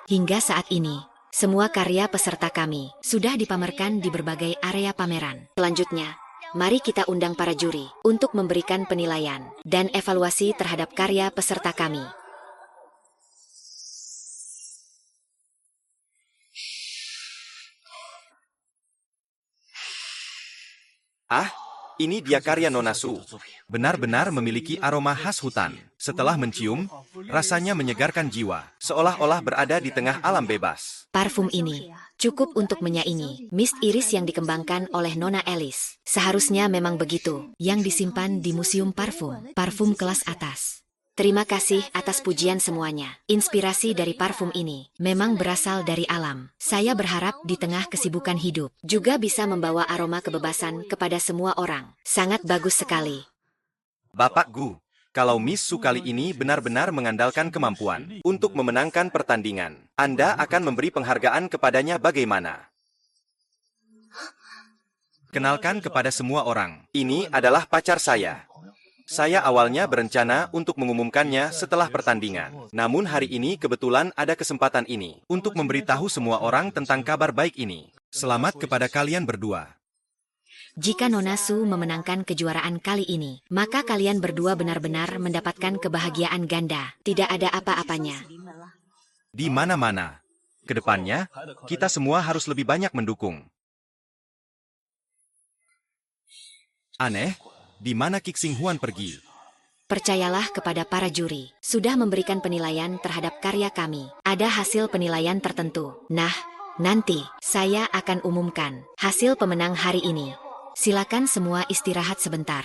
Hingga saat ini, semua karya peserta kami sudah dipamerkan di berbagai area pameran. Selanjutnya, mari kita undang para juri untuk memberikan penilaian dan evaluasi terhadap karya peserta kami. Ini dia karya Nona Su. Benar-benar memiliki aroma khas hutan. Setelah mencium, rasanya menyegarkan jiwa, seolah-olah berada di tengah alam bebas. Parfum ini cukup untuk menyaingi mist iris yang dikembangkan oleh Nona Alice. Seharusnya memang begitu, yang disimpan di museum parfum kelas atas. Terima kasih atas pujian semuanya. Inspirasi dari parfum ini memang berasal dari alam. Saya berharap di tengah kesibukan hidup juga bisa membawa aroma kebebasan kepada semua orang. Sangat bagus sekali. Bapak Gu, kalau Miss Su kali ini benar-benar mengandalkan kemampuan untuk memenangkan pertandingan, Anda akan memberi penghargaan kepadanya bagaimana? Kenalkan kepada semua orang, ini adalah pacar saya. Saya awalnya berencana untuk mengumumkannya setelah pertandingan. Namun hari ini kebetulan ada kesempatan ini untuk memberitahu semua orang tentang kabar baik ini. Selamat kepada kalian berdua. Jika Nona Su memenangkan kejuaraan kali ini, maka kalian berdua benar-benar mendapatkan kebahagiaan ganda. Tidak ada apa-apanya. Di mana-mana. Kedepannya, kita semua harus lebih banyak mendukung. Aneh. Di mana Qixing Huan pergi? Percayalah kepada para juri, sudah memberikan penilaian terhadap karya kami. Ada hasil penilaian tertentu. Nah, nanti saya akan umumkan hasil pemenang hari ini. Silakan semua istirahat sebentar.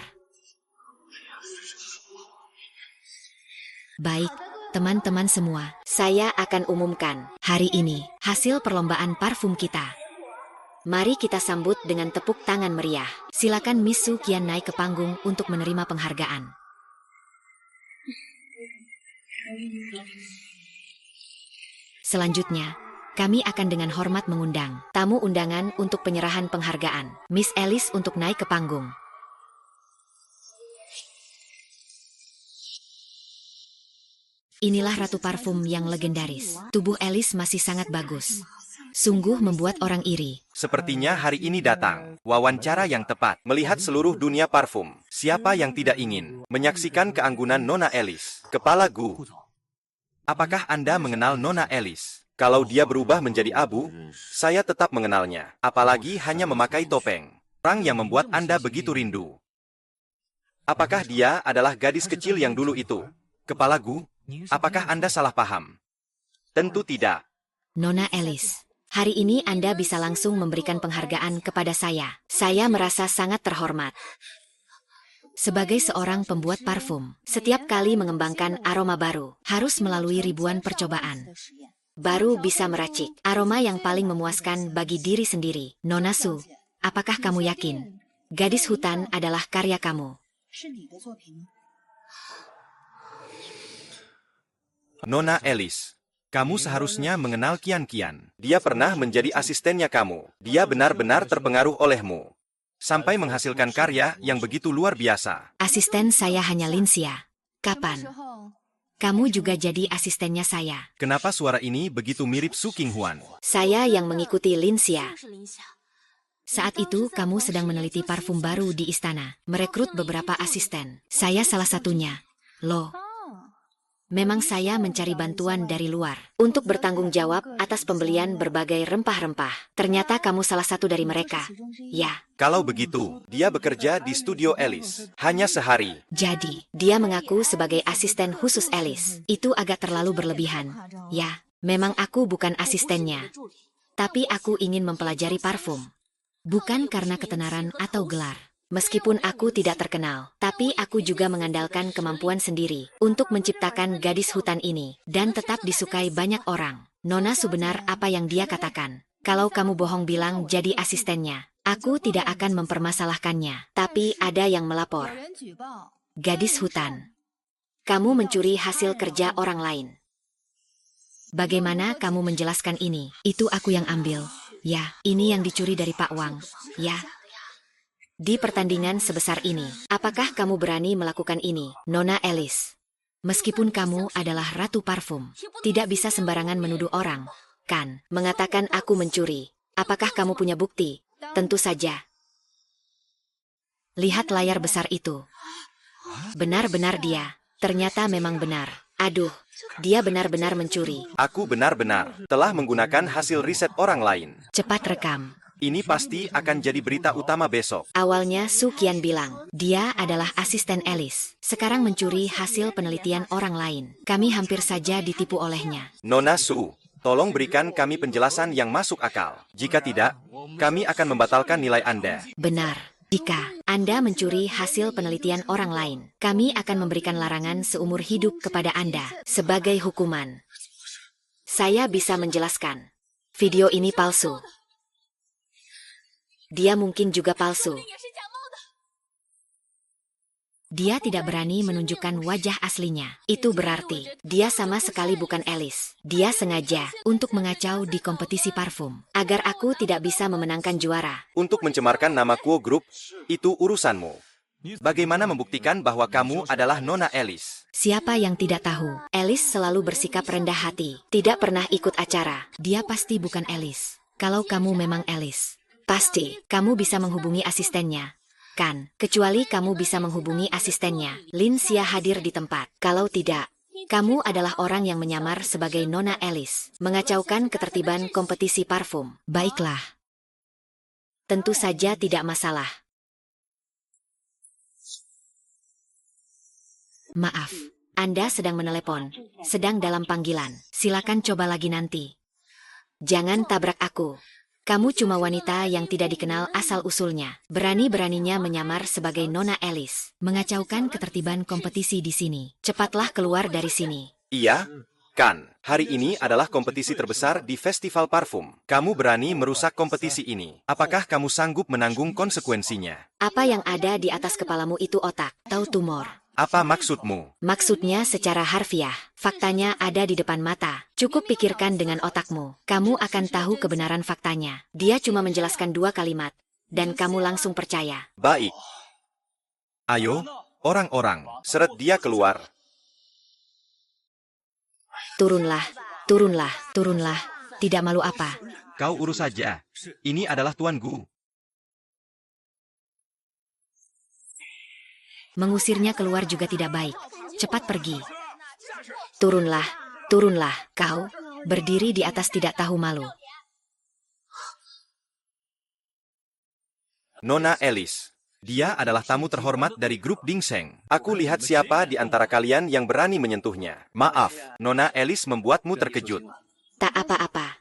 Baik, teman-teman semua, saya akan umumkan hari ini hasil perlombaan parfum kita. Mari kita sambut dengan tepuk tangan meriah. Silakan Miss Su Qian naik ke panggung untuk menerima penghargaan. Selanjutnya, kami akan dengan hormat mengundang tamu undangan untuk penyerahan penghargaan. Miss Alice untuk naik ke panggung. Inilah ratu parfum yang legendaris. Tubuh Alice masih sangat bagus. Sungguh membuat orang iri. Sepertinya hari ini datang wawancara yang tepat. Melihat seluruh dunia parfum, siapa yang tidak ingin menyaksikan keanggunan Nona Alice? Kepala Gu, apakah Anda mengenal Nona Alice? Kalau dia berubah menjadi abu, saya tetap mengenalnya. Apalagi hanya memakai topeng. Orang yang membuat Anda begitu rindu. Apakah dia adalah gadis kecil yang dulu itu? Kepala Gu, apakah Anda salah paham? Tentu tidak. Nona Alice, hari ini Anda bisa langsung memberikan penghargaan kepada saya. Saya merasa sangat terhormat. Sebagai seorang pembuat parfum, setiap kali mengembangkan aroma baru, harus melalui ribuan percobaan. Baru bisa meracik aroma yang paling memuaskan bagi diri sendiri. Nona Su, apakah kamu yakin Gadis Hutan adalah karya kamu? Nona Alice, kamu seharusnya mengenal Qian Qian. Dia pernah menjadi asistennya kamu. Dia benar-benar terpengaruh olehmu. Sampai menghasilkan karya yang begitu luar biasa. Asisten saya hanya Linxia. Kapan? Kamu juga jadi asistennya saya. Kenapa suara ini begitu mirip Su Qinghuan? Saya yang mengikuti Linxia. Saat itu kamu sedang meneliti parfum baru di istana. Merekrut beberapa asisten. Saya salah satunya. Loh. Memang saya mencari bantuan dari luar. Untuk bertanggung jawab atas pembelian berbagai rempah-rempah. Ternyata kamu salah satu dari mereka. Ya. Kalau begitu, dia bekerja di studio Alice. Hanya sehari. Jadi, dia mengaku sebagai asisten khusus Alice. Itu agak terlalu berlebihan. Ya, memang aku bukan asistennya. Tapi aku ingin mempelajari parfum. Bukan karena ketenaran atau gelar. Meskipun aku tidak terkenal, tapi aku juga mengandalkan kemampuan sendiri untuk menciptakan gadis hutan ini dan tetap disukai banyak orang. Nona Su benar apa yang dia katakan. Kalau kamu bohong bilang jadi asistennya, aku tidak akan mempermasalahkannya. Tapi ada yang melapor. Gadis hutan, kamu mencuri hasil kerja orang lain. Bagaimana kamu menjelaskan ini? Itu aku yang ambil. Ya, ini yang dicuri dari Pak Wang. Ya. Di pertandingan sebesar ini, apakah kamu berani melakukan ini, Nona Alice? Meskipun kamu adalah ratu parfum, tidak bisa sembarangan menuduh orang, kan? Mengatakan aku mencuri. Apakah kamu punya bukti? Tentu saja. Lihat layar besar itu. Benar-benar dia. Ternyata memang benar. Aduh, dia benar-benar mencuri. Aku benar-benar telah menggunakan hasil riset orang lain. Cepat rekam. Ini pasti akan jadi berita utama besok. Awalnya Su Qian bilang, dia adalah asisten Alice. Sekarang mencuri hasil penelitian orang lain. Kami hampir saja ditipu olehnya. Nona Su, tolong berikan kami penjelasan yang masuk akal. Jika tidak, kami akan membatalkan nilai Anda. Benar. Jika Anda mencuri hasil penelitian orang lain, kami akan memberikan larangan seumur hidup kepada Anda sebagai hukuman. Saya bisa menjelaskan. Video ini palsu. Dia mungkin juga palsu. Dia tidak berani menunjukkan wajah aslinya. Itu berarti dia sama sekali bukan Alice. Dia sengaja untuk mengacau di kompetisi parfum agar aku tidak bisa memenangkan juara. Untuk mencemarkan nama Kuo Group, itu urusanmu. Bagaimana membuktikan bahwa kamu adalah Nona Alice? Siapa yang tidak tahu? Alice selalu bersikap rendah hati. Tidak pernah ikut acara. Dia pasti bukan Alice. Kalau kamu memang Alice, pasti kamu bisa menghubungi asistennya. Kan, kecuali kamu bisa menghubungi asistennya. Linxia hadir di tempat. Kalau tidak, kamu adalah orang yang menyamar sebagai Nona Alice, mengacaukan ketertiban kompetisi parfum. Baiklah. Tentu saja tidak masalah. Maaf, Anda sedang menelepon, sedang dalam panggilan. Silakan coba lagi nanti. Jangan tabrak aku. Kamu cuma wanita yang tidak dikenal asal-usulnya. Berani-beraninya menyamar sebagai Nona Alice. Mengacaukan ketertiban kompetisi di sini. Cepatlah keluar dari sini. Iya? Kan, hari ini adalah kompetisi terbesar di festival parfum. Kamu berani merusak kompetisi ini. Apakah kamu sanggup menanggung konsekuensinya? Apa yang ada di atas kepalamu itu otak, tahu tumor. Apa maksudmu? Maksudnya secara harfiah, faktanya ada di depan mata. Cukup pikirkan dengan otakmu. Kamu akan tahu kebenaran faktanya. Dia cuma menjelaskan 2 kalimat. Dan kamu langsung percaya. Baik. Ayo, orang-orang, seret dia keluar. Turunlah, turunlah, turunlah. Tidak malu apa? Kau urus saja. Ini adalah Tuan Gu. Mengusirnya keluar juga tidak baik. Cepat pergi. Turunlah, turunlah, kau. Berdiri di atas tidak tahu malu. Nona Alice. Dia adalah tamu terhormat dari grup Dingseng. Aku lihat siapa di antara kalian yang berani menyentuhnya. Maaf, Nona Alice membuatmu terkejut. Tak apa-apa.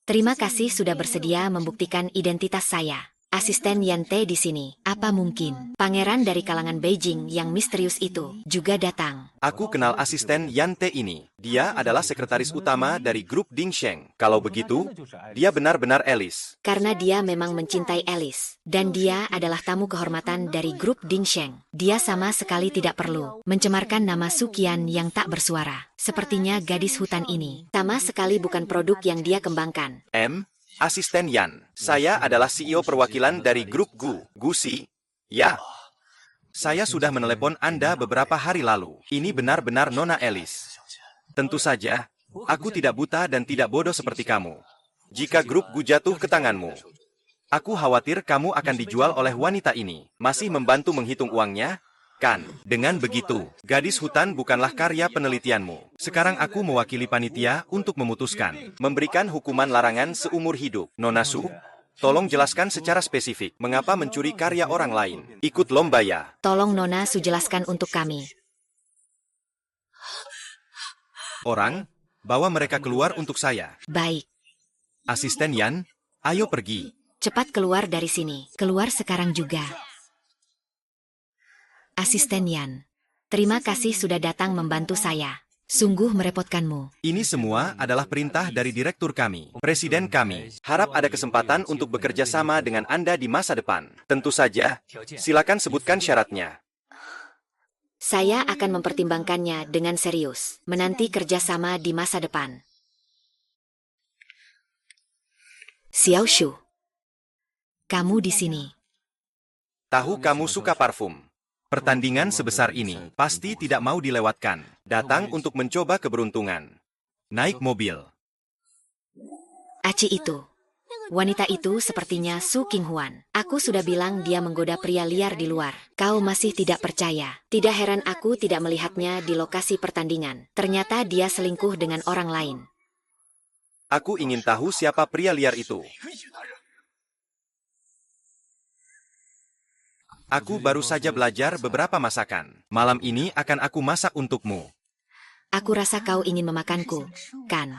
Terima kasih sudah bersedia membuktikan identitas saya. Asisten Yante di sini. Apa mungkin pangeran dari kalangan Beijing yang misterius itu juga datang? Aku kenal asisten Yante ini. Dia adalah sekretaris utama dari grup Dingseng. Kalau begitu, dia benar-benar Alice. Karena dia memang mencintai Alice. Dan dia adalah tamu kehormatan dari grup Dingseng. Dia sama sekali tidak perlu mencemarkan nama Sukian yang tak bersuara. Sepertinya gadis hutan ini sama sekali bukan produk yang dia kembangkan. Asisten Yan, saya adalah CEO perwakilan dari grup Gusi. Ya, saya sudah menelepon Anda beberapa hari lalu. Ini benar-benar Nona Alice. Tentu saja, aku tidak buta dan tidak bodoh seperti kamu. Jika grup Gu jatuh ke tanganmu, aku khawatir kamu akan dijual oleh wanita ini. Masih membantu menghitung uangnya? Kan, dengan begitu, gadis hutan bukanlah karya penelitianmu. Sekarang aku mewakili panitia untuk memutuskan, memberikan hukuman larangan seumur hidup. Nona Su, tolong jelaskan secara spesifik, mengapa mencuri karya orang lain. Ikut lomba ya. Tolong Nona Su jelaskan untuk kami. Orang, bawa mereka keluar untuk saya. Baik. Asisten Yan, ayo pergi. Cepat keluar dari sini. Keluar sekarang juga. Asisten Yan, terima kasih sudah datang membantu saya. Sungguh merepotkanmu. Ini semua adalah perintah dari direktur kami, presiden kami. Harap ada kesempatan untuk bekerja sama dengan Anda di masa depan. Tentu saja, silakan sebutkan syaratnya. Saya akan mempertimbangkannya dengan serius. Menanti kerjasama di masa depan. Xiao Shu, kamu di sini. Tahu kamu suka parfum. Pertandingan sebesar ini pasti tidak mau dilewatkan. Datang untuk mencoba keberuntungan. Naik mobil. Aci itu. Wanita itu sepertinya Su Qinghuan. Aku sudah bilang dia menggoda pria liar di luar. Kau masih tidak percaya. Tidak heran aku tidak melihatnya di lokasi pertandingan. Ternyata dia selingkuh dengan orang lain. Aku ingin tahu siapa pria liar itu. Aku baru saja belajar beberapa masakan. Malam ini akan aku masak untukmu. Aku rasa kau ingin memakanku, kan?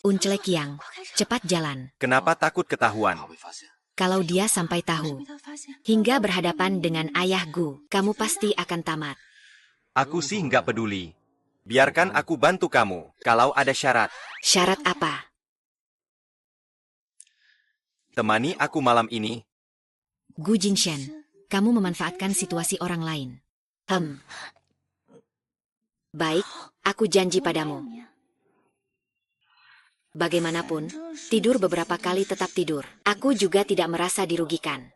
Unclek Yang, cepat jalan. Kenapa takut ketahuan? Kalau dia sampai tahu, hingga berhadapan dengan ayah Gu, kamu pasti akan tamat. Aku sih nggak peduli. Biarkan aku bantu kamu, kalau ada syarat. Syarat apa? Temani aku malam ini. Gu Jingshen, kamu memanfaatkan situasi orang lain. Baik, aku janji padamu. Bagaimanapun, tidur beberapa kali tetap tidur. Aku juga tidak merasa dirugikan.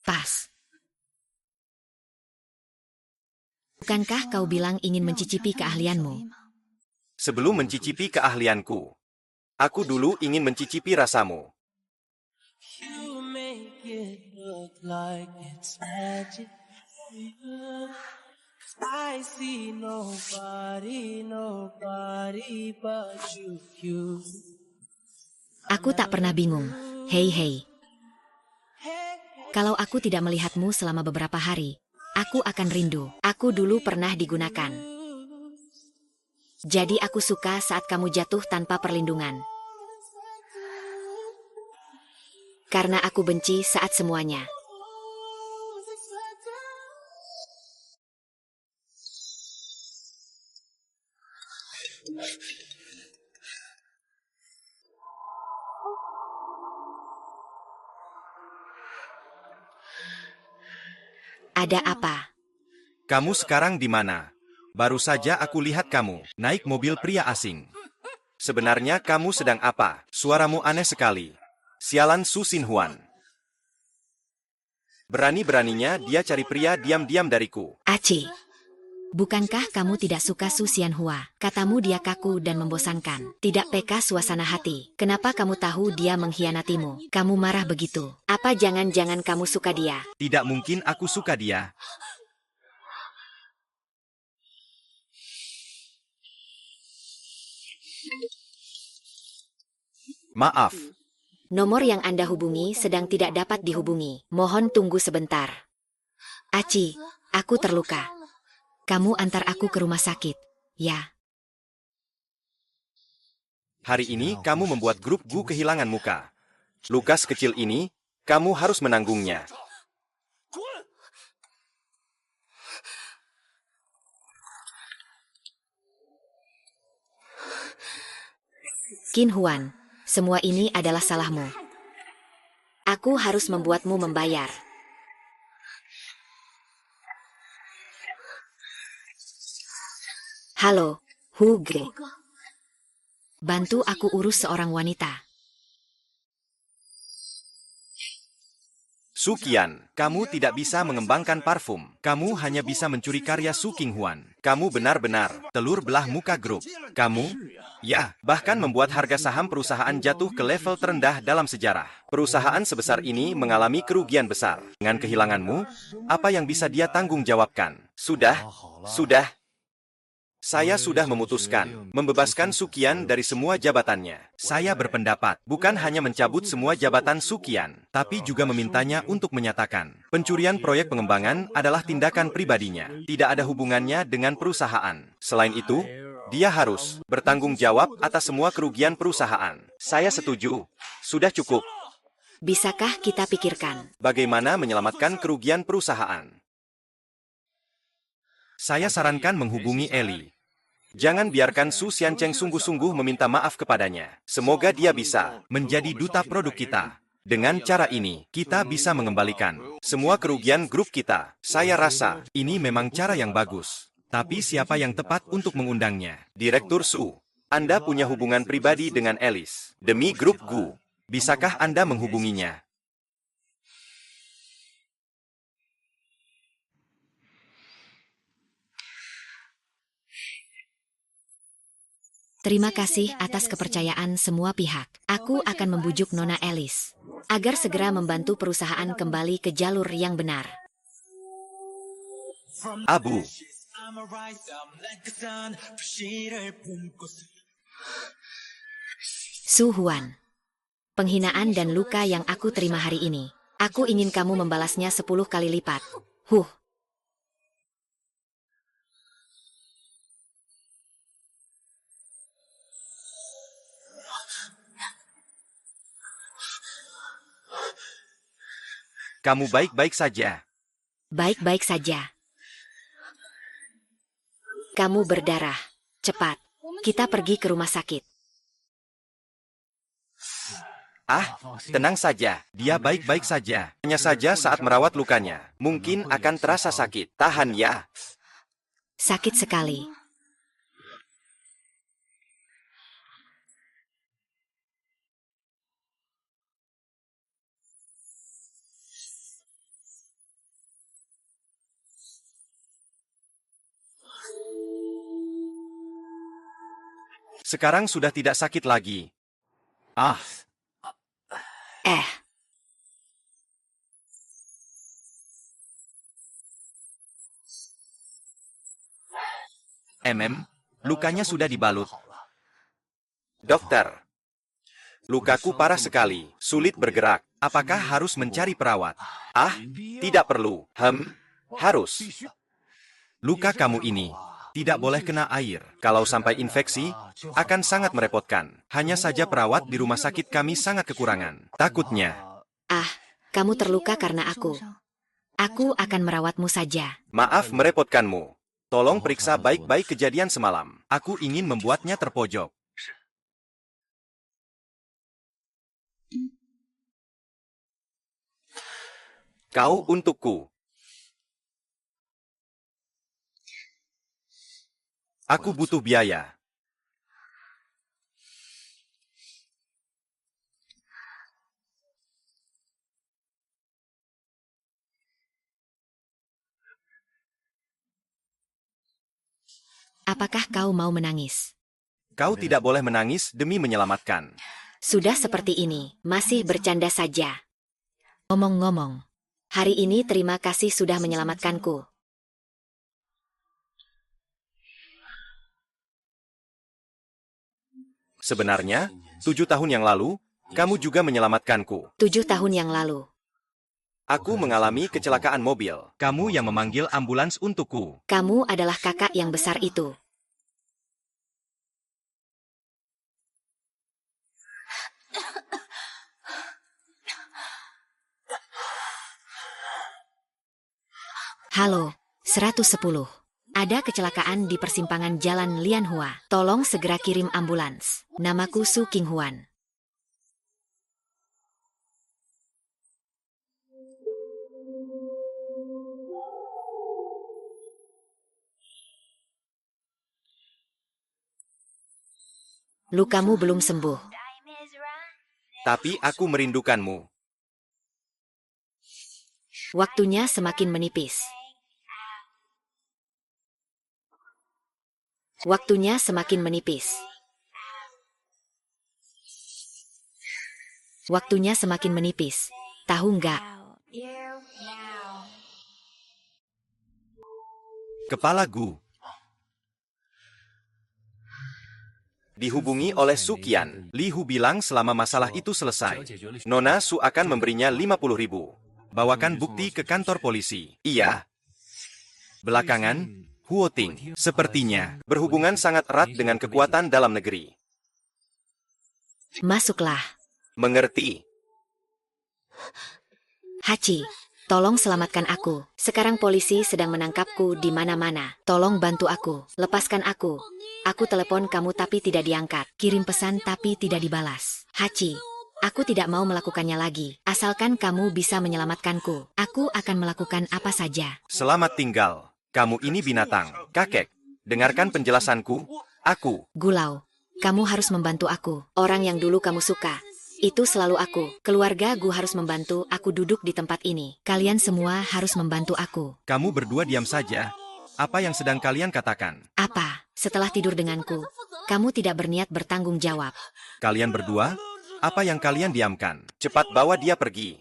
Pas. Bukankah kau bilang ingin mencicipi keahlianmu? Sebelum mencicipi keahlianku, aku dulu ingin mencicipi rasamu. I see nobody but you. Aku tak pernah bingung. Hei. Kalau aku tidak melihatmu selama beberapa hari, Aku akan rindu. Aku dulu pernah digunakan. Jadi aku suka saat kamu jatuh tanpa perlindungan. Karena aku benci saat semuanya. Ada apa? Kamu sekarang di mana? Baru saja aku lihat kamu naik mobil pria asing. Sebenarnya kamu sedang apa? Suaramu aneh sekali. Sialan Su Xinhuan. Berani-beraninya dia cari pria diam-diam dariku. Aci, bukankah kamu tidak suka Su Xianhua? Katamu dia kaku dan membosankan. Tidak peka suasana hati. Kenapa kamu tahu dia mengkhianatimu? Kamu marah begitu. Apa jangan-jangan kamu suka dia? Tidak mungkin aku suka dia. Maaf. Nomor yang Anda hubungi sedang tidak dapat dihubungi. Mohon tunggu sebentar. Aci, aku terluka. Kamu antar aku ke rumah sakit, ya? Hari ini kamu membuat grup Gu kehilangan muka. Luka sekecil ini, kamu harus menanggungnya. Qin Huan, semua ini adalah salahmu. Aku harus membuatmu membayar. Halo, Hu Ge. Bantu aku urus seorang wanita. Su Qian, kamu tidak bisa mengembangkan parfum. Kamu hanya bisa mencuri karya Su Qinghuan. Kamu benar-benar telur belah muka grup. Kamu, ya, bahkan membuat harga saham perusahaan jatuh ke level terendah dalam sejarah. Perusahaan sebesar ini mengalami kerugian besar. Dengan kehilanganmu, apa yang bisa dia tanggung jawabkan? Sudah. Saya sudah memutuskan membebaskan Su Qian dari semua jabatannya. Saya berpendapat bukan hanya mencabut semua jabatan Su Qian, tapi juga memintanya untuk menyatakan pencurian proyek pengembangan adalah tindakan pribadinya, tidak ada hubungannya dengan perusahaan. Selain itu, dia harus bertanggung jawab atas semua kerugian perusahaan. Saya setuju. Sudah cukup. Bisakah kita pikirkan? Bagaimana menyelamatkan kerugian perusahaan? Saya sarankan menghubungi Eli. Jangan biarkan Su Xiancheng sungguh-sungguh meminta maaf kepadanya. Semoga dia bisa menjadi duta produk kita. Dengan cara ini, kita bisa mengembalikan semua kerugian grup kita. Saya rasa ini memang cara yang bagus. Tapi siapa yang tepat untuk mengundangnya? Direktur Su, Anda punya hubungan pribadi dengan Alice. Demi grup Gu, bisakah Anda menghubunginya? Terima kasih atas kepercayaan semua pihak. Aku akan membujuk Nona Alice agar segera membantu perusahaan kembali ke jalur yang benar. Abu, Su Huan, penghinaan dan luka yang aku terima hari ini, aku ingin kamu membalasnya 10 kali lipat. kamu baik-baik saja. Baik-baik saja. Kamu berdarah. Cepat. Kita pergi ke rumah sakit. Ah, tenang saja. Dia baik-baik saja. Hanya saja saat merawat lukanya, mungkin akan terasa sakit. Tahan ya. Sakit sekali. Sekarang sudah tidak sakit lagi. Ah, lukanya sudah dibalut. Dokter, lukaku parah sekali, sulit bergerak. Apakah harus mencari perawat? Ah, tidak perlu. Harus. Luka kamu ini tidak boleh kena air. Kalau sampai infeksi, akan sangat merepotkan. Hanya saja perawat di rumah sakit kami sangat kekurangan. Takutnya. Ah, kamu terluka karena aku. Aku akan merawatmu saja. Maaf merepotkanmu. Tolong periksa baik-baik kejadian semalam. Aku ingin membuatnya terpojok. Kau untukku. Aku butuh biaya. Apakah kau mau menangis? Kau tidak boleh menangis demi menyelamatkan. Sudah seperti ini, masih bercanda saja. Ngomong-ngomong, hari ini terima kasih sudah menyelamatkanku. Sebenarnya, 7 tahun yang lalu, kamu juga menyelamatkanku. 7 tahun yang lalu. Aku mengalami kecelakaan mobil. Kamu yang memanggil ambulans untukku. Kamu adalah kakak yang besar itu. Halo, 110. Ada kecelakaan di persimpangan Jalan Lianhua. Tolong segera kirim ambulans. Namaku Su Qinghuan. Lukamu belum sembuh. Tapi aku merindukanmu. Waktunya semakin menipis. Waktunya semakin menipis. Waktunya semakin menipis. Tahu nggak? Kepala Gu. Dihubungi oleh Su Qian. Li Hu bilang selama masalah itu selesai, Nona Su akan memberinya 50.000. Bawakan bukti ke kantor polisi. Iya. Belakangan, Huo Ting sepertinya berhubungan sangat erat dengan kekuatan dalam negeri. Masuklah. Mengerti. Hachi, tolong selamatkan aku. Sekarang polisi sedang menangkapku di mana-mana. Tolong bantu aku. Lepaskan aku. Aku telepon kamu tapi tidak diangkat. Kirim pesan tapi tidak dibalas. Hachi, aku tidak mau melakukannya lagi. Asalkan kamu bisa menyelamatkanku. Aku akan melakukan apa saja. Selamat tinggal. Kamu ini binatang. Kakek, dengarkan penjelasanku. Aku. Gulau, kamu harus membantu aku. Orang yang dulu kamu suka. Itu selalu aku. Keluarga Gu harus membantu aku duduk di tempat ini. Kalian semua harus membantu aku. Kamu berdua diam saja. Apa yang sedang kalian katakan? Apa? Setelah tidur denganku, kamu tidak berniat bertanggung jawab. Kalian berdua? Apa yang kalian diamkan? Cepat bawa dia pergi.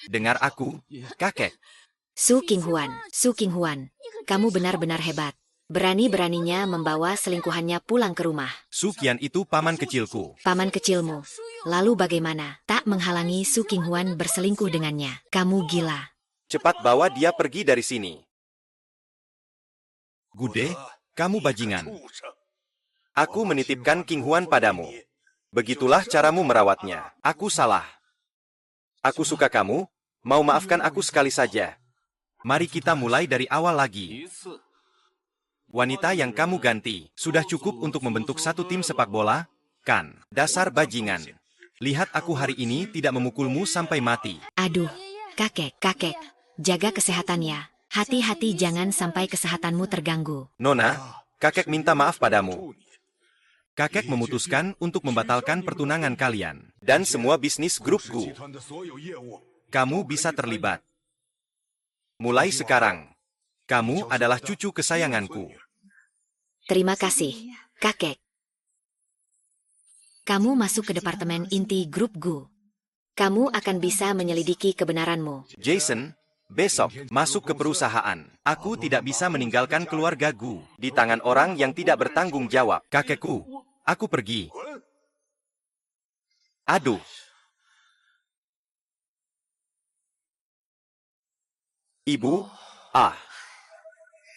Dengar aku, kakek. Su Qinghuan, kamu benar-benar hebat. Berani-beraninya membawa selingkuhannya pulang ke rumah. Su Qian itu paman kecilku. Paman kecilmu. Lalu bagaimana? Tak menghalangi Su Qinghuan berselingkuh dengannya. Kamu gila. Cepat bawa dia pergi dari sini. Gude, kamu bajingan. Aku menitipkan King Huan padamu. Begitulah caramu merawatnya. Aku salah. Aku suka kamu, mau maafkan aku sekali saja. Mari kita mulai dari awal lagi. Wanita yang kamu ganti, sudah cukup untuk membentuk satu tim sepak bola? Kan, dasar bajingan. Lihat aku hari ini tidak memukulmu sampai mati. Aduh, kakek. Jaga kesehatannya. Hati-hati jangan sampai kesehatanmu terganggu. Nona, kakek minta maaf padamu. Kakek memutuskan untuk membatalkan pertunangan kalian. Dan semua bisnis grup Gu. Kamu bisa terlibat. Mulai sekarang, kamu adalah cucu kesayanganku. Terima kasih, kakek. Kamu masuk ke departemen inti grup Gu. Kamu akan bisa menyelidiki kebenaranmu. Jason, besok masuk ke perusahaan. Aku tidak bisa meninggalkan keluarga Gu di tangan orang yang tidak bertanggung jawab. Kakekku, aku pergi. Aduh. Ibu, ah,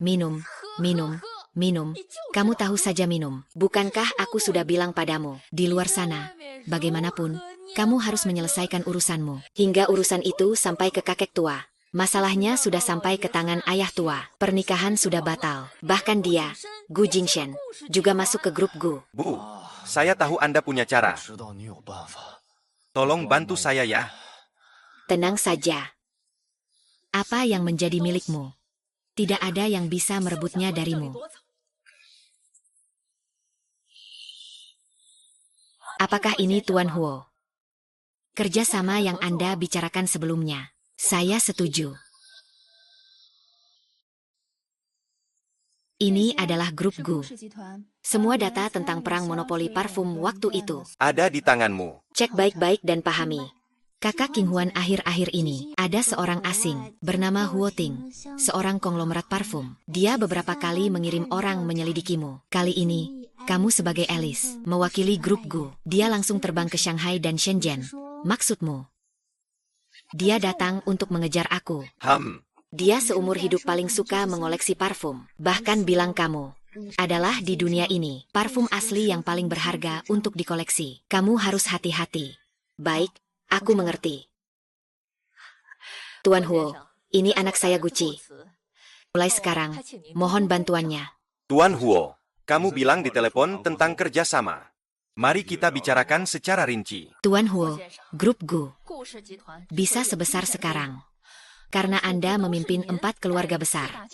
Minum, minum, minum. Kamu tahu saja minum. Bukankah aku sudah bilang padamu, di luar sana, bagaimanapun, kamu harus menyelesaikan urusanmu. Hingga urusan itu sampai ke kakek tua. Masalahnya sudah sampai ke tangan ayah tua. Pernikahan sudah batal. Bahkan dia, Gu Jingshen, juga masuk ke grup Gu. Bu, saya tahu Anda punya cara. Tolong bantu saya ya. Tenang saja. Apa yang menjadi milikmu? Tidak ada yang bisa merebutnya darimu. Apakah ini Tuan Huo? Kerjasama yang Anda bicarakan sebelumnya. Saya setuju. Ini adalah grup Gu. Semua data tentang perang monopoli parfum waktu itu Ada di tanganmu. cek baik-baik dan pahami. Kakak King Huan akhir-akhir ini, ada seorang asing, bernama Huo Ting, seorang konglomerat parfum. Dia beberapa kali mengirim orang menyelidikimu. Kali ini, kamu sebagai Alice, mewakili grup Gu. Dia langsung terbang ke Shanghai dan Shenzhen. Maksudmu? Dia datang untuk mengejar aku. Dia seumur hidup paling suka mengoleksi parfum. Bahkan bilang kamu adalah di dunia ini, parfum asli yang paling berharga untuk dikoleksi. Kamu harus hati-hati. Baik. Aku mengerti. Tuan Huo, ini anak saya Guci. Mulai sekarang, mohon bantuannya. Tuan Huo, kamu bilang di telepon tentang kerjasama. Mari kita bicarakan secara rinci. Tuan Huo, grup Gu bisa sebesar sekarang karena Anda memimpin 4 keluarga besar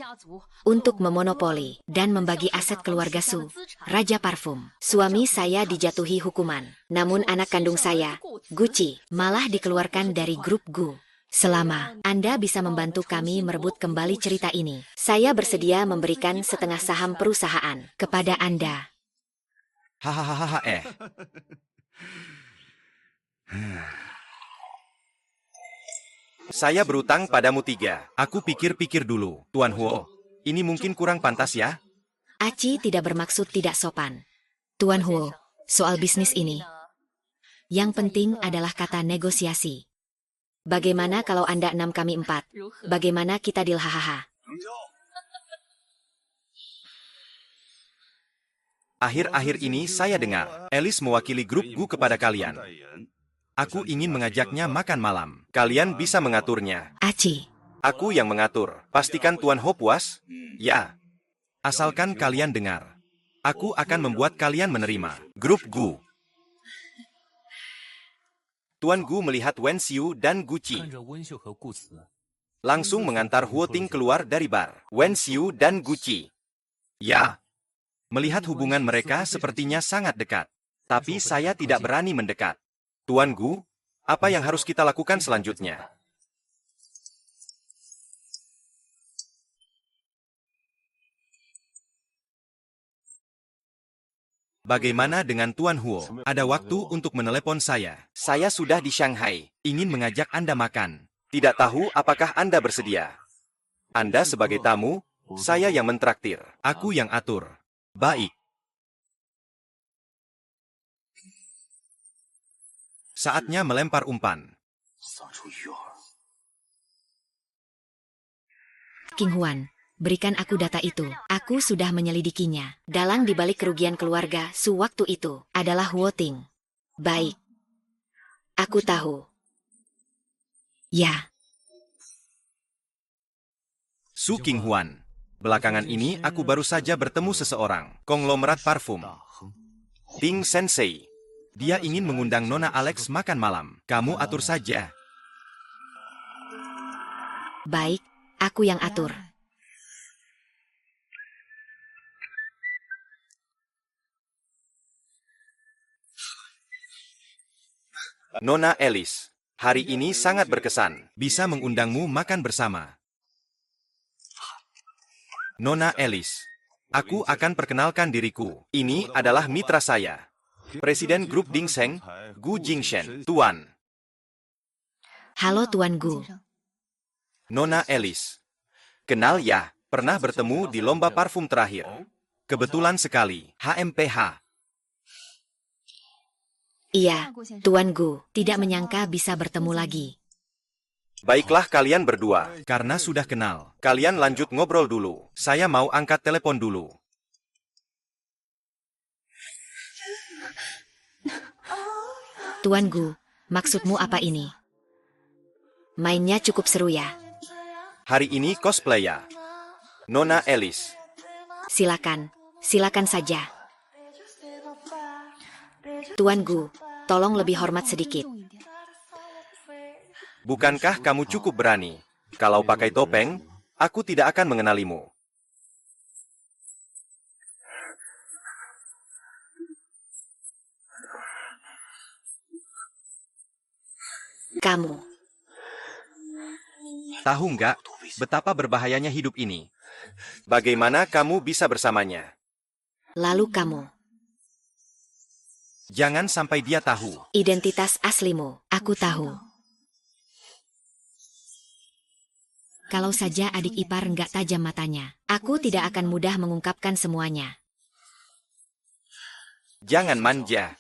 untuk memonopoli dan membagi aset keluarga Su, Raja Parfum. Suami saya dijatuhi hukuman, namun anak kandung saya, Guci, malah dikeluarkan dari grup Gu. Selama Anda bisa membantu kami merebut kembali cerita ini, saya bersedia memberikan setengah saham perusahaan kepada Anda. Hahaha. Saya berutang padamu 3. Aku pikir-pikir dulu. Tuan Huo, ini mungkin kurang pantas ya? Aci tidak bermaksud tidak sopan. Tuan Huo, soal bisnis ini, yang penting adalah kata negosiasi. Bagaimana kalau Anda 6 kami 4? Bagaimana kita deal hahaha? Akhir-akhir ini saya dengar, Alice mewakili grup Gu kepada kalian. Aku ingin mengajaknya makan malam. Kalian bisa mengaturnya. Aci. Aku yang mengatur. Pastikan Tuan Ho puas? Ya. Asalkan kalian dengar. Aku akan membuat kalian menerima. Grup Gu. Tuan Gu melihat Wen Xiu dan Guci. Langsung mengantar Huo Ting keluar dari bar. Wen Xiu dan Guci. Ya. Melihat hubungan mereka sepertinya sangat dekat. Tapi saya tidak berani mendekat. Tuan Gu, apa yang harus kita lakukan selanjutnya? Bagaimana dengan Tuan Huo? Ada waktu untuk menelepon saya. Saya sudah di Shanghai. Ingin mengajak Anda makan. Tidak tahu apakah Anda bersedia. Anda sebagai tamu, saya yang mentraktir. Aku yang atur. Baik. Saatnya melempar umpan. King Huan, berikan aku data itu. Aku sudah menyelidikinya. Dalang dibalik kerugian keluarga Su waktu itu adalah Huo Ting. Baik. Aku tahu. Ya. Su King Huan. Belakangan ini aku baru saja bertemu seseorang. Konglomerat parfum. Ting Sensei. Dia ingin mengundang Nona Alex makan malam. Kamu atur saja. Baik, aku yang atur. Nona Alice, hari ini sangat berkesan. Bisa mengundangmu makan bersama. Nona Alice, aku akan perkenalkan diriku. Ini adalah mitra saya. Presiden Grup Dingseng, Gu Jingshen, Tuan. Halo Tuan Gu. Nona Alice. Kenal ya, pernah bertemu di lomba parfum terakhir. Kebetulan sekali, HMPH. Iya, Tuan Gu, tidak menyangka bisa bertemu lagi. Baiklah kalian berdua, karena sudah kenal. Kalian lanjut ngobrol dulu. Saya mau angkat telepon dulu. Tuan Gu, maksudmu apa ini? Mainnya cukup seru ya. Hari ini cosplay ya. Nona Alice. Silakan, silakan saja. Tuan Gu, tolong lebih hormat sedikit. Bukankah kamu cukup berani? Kalau pakai topeng, aku tidak akan mengenalimu. Kamu. Tahu nggak betapa berbahayanya hidup ini? Bagaimana kamu bisa bersamanya? Lalu kamu. Jangan sampai dia tahu. Identitas aslimu, aku tahu. Kalau saja adik ipar nggak tajam matanya, aku tidak akan mudah mengungkapkan semuanya. Jangan manja.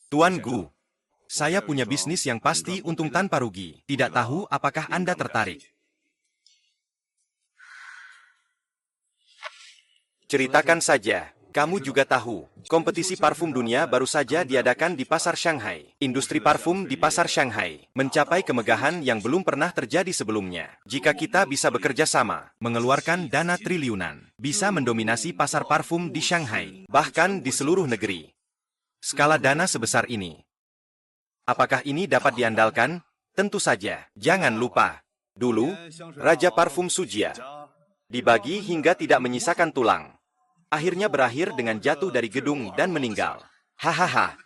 Tuan Gu, saya punya bisnis yang pasti untung tanpa rugi. Tidak tahu apakah Anda tertarik? Ceritakan saja. Kamu juga tahu, kompetisi parfum dunia baru saja diadakan di pasar Shanghai. Industri parfum di pasar Shanghai mencapai kemegahan yang belum pernah terjadi sebelumnya. Jika kita bisa bekerja sama, mengeluarkan dana triliunan, bisa mendominasi pasar parfum di Shanghai, bahkan di seluruh negeri. Skala dana sebesar ini. Apakah ini dapat diandalkan? Tentu saja. Jangan lupa, dulu, Raja Parfum Sujia dibagi hingga tidak menyisakan tulang. Akhirnya berakhir dengan jatuh dari gedung dan meninggal. Hahaha.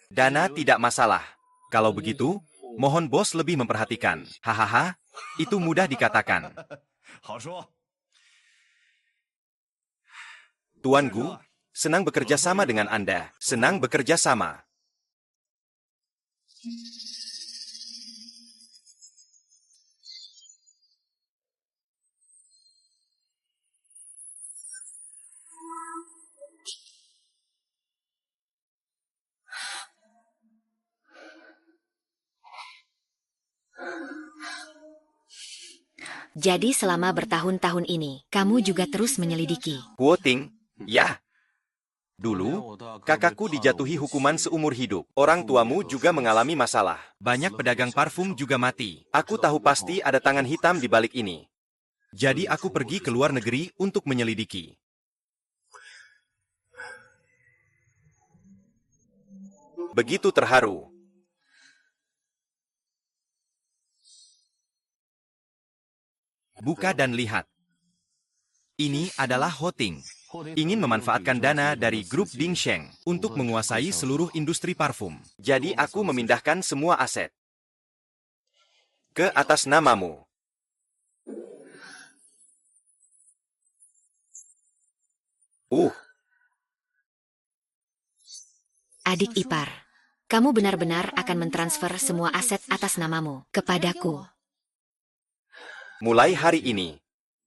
Dana tidak masalah. Kalau begitu, mohon bos lebih memperhatikan. Hahaha, itu mudah dikatakan. Tuan Gu, senang bekerja sama dengan Anda. Senang bekerja sama. Jadi selama bertahun-tahun ini, kamu juga terus menyelidiki. Quoting, ya. Dulu, kakakku dijatuhi hukuman seumur hidup. Orang tuamu juga mengalami masalah. Banyak pedagang parfum juga mati. Aku tahu pasti ada tangan hitam di balik ini. Jadi aku pergi ke luar negeri untuk menyelidiki. Begitu terharu. Buka dan lihat. Ini adalah Hoting. Ingin memanfaatkan dana dari grup Dingsheng untuk menguasai seluruh industri parfum. Jadi aku memindahkan semua aset ke atas namamu. Adik ipar, kamu benar-benar akan mentransfer semua aset atas namamu kepadaku. Mulai hari ini,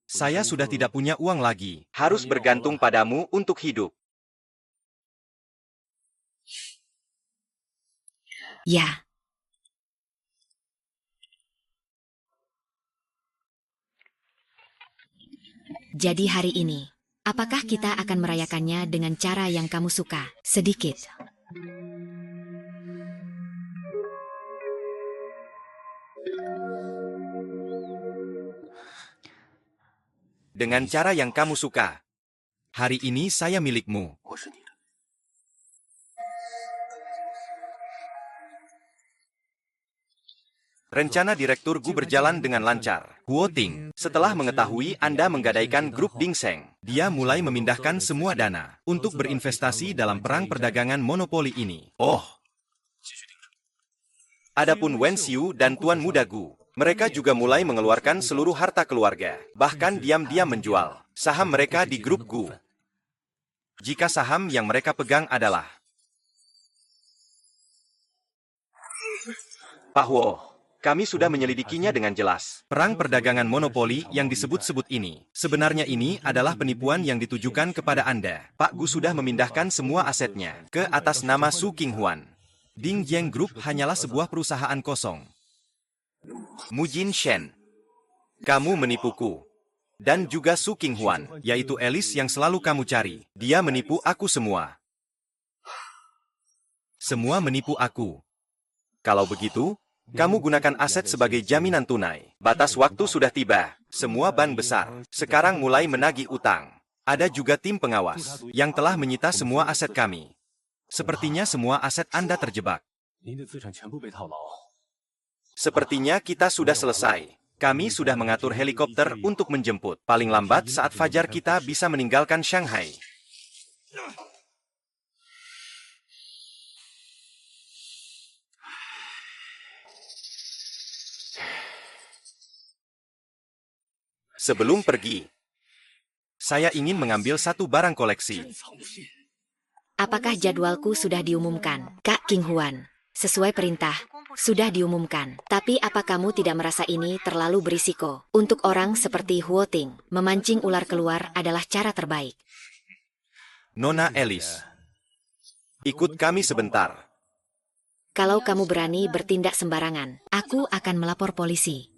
saya sudah tidak punya uang lagi. Harus bergantung padamu untuk hidup. Ya. Jadi hari ini, apakah kita akan merayakannya dengan cara yang kamu suka? Sedikit. Dengan cara yang kamu suka. Hari ini saya milikmu. Rencana Direktur Gu berjalan dengan lancar. Quoting, setelah mengetahui Anda menggadaikan grup Dingsheng, dia mulai memindahkan semua dana untuk berinvestasi dalam perang perdagangan monopoli ini. Adapun Wen Xiu dan Tuan Muda Gu, mereka juga mulai mengeluarkan seluruh harta keluarga, bahkan diam-diam menjual saham mereka di grup Gu. Jika saham yang mereka pegang adalah Pak Huo, kami sudah menyelidikinya dengan jelas. Perang perdagangan monopoli yang disebut-sebut ini, sebenarnya ini adalah penipuan yang ditujukan kepada Anda. Pak Gu sudah memindahkan semua asetnya ke atas nama Su Qinghuan. Ding Jiang Group hanyalah sebuah perusahaan kosong. Mujin Shen, kamu menipuku. Dan juga Su Qinghuan, yaitu Alice yang selalu kamu cari. Dia menipu aku semua. Semua menipu aku. Kalau begitu, kamu gunakan aset sebagai jaminan tunai. Batas waktu sudah tiba. Semua ban besar sekarang mulai menagih utang. Ada juga tim pengawas yang telah menyita semua aset kami. Sepertinya semua aset Anda terjebak. Sepertinya kita sudah selesai. Kami sudah mengatur helikopter untuk menjemput. Paling lambat saat fajar kita bisa meninggalkan Shanghai. Sebelum pergi, saya ingin mengambil satu barang koleksi. Apakah jadwalku sudah diumumkan, Kak Qinghuan? Sesuai perintah, sudah diumumkan. Tapi apa kamu tidak merasa ini terlalu berisiko? Untuk orang seperti Huo Ting, memancing ular keluar adalah cara terbaik. Nona Alice, ikut kami sebentar. Kalau kamu berani bertindak sembarangan, aku akan melapor polisi.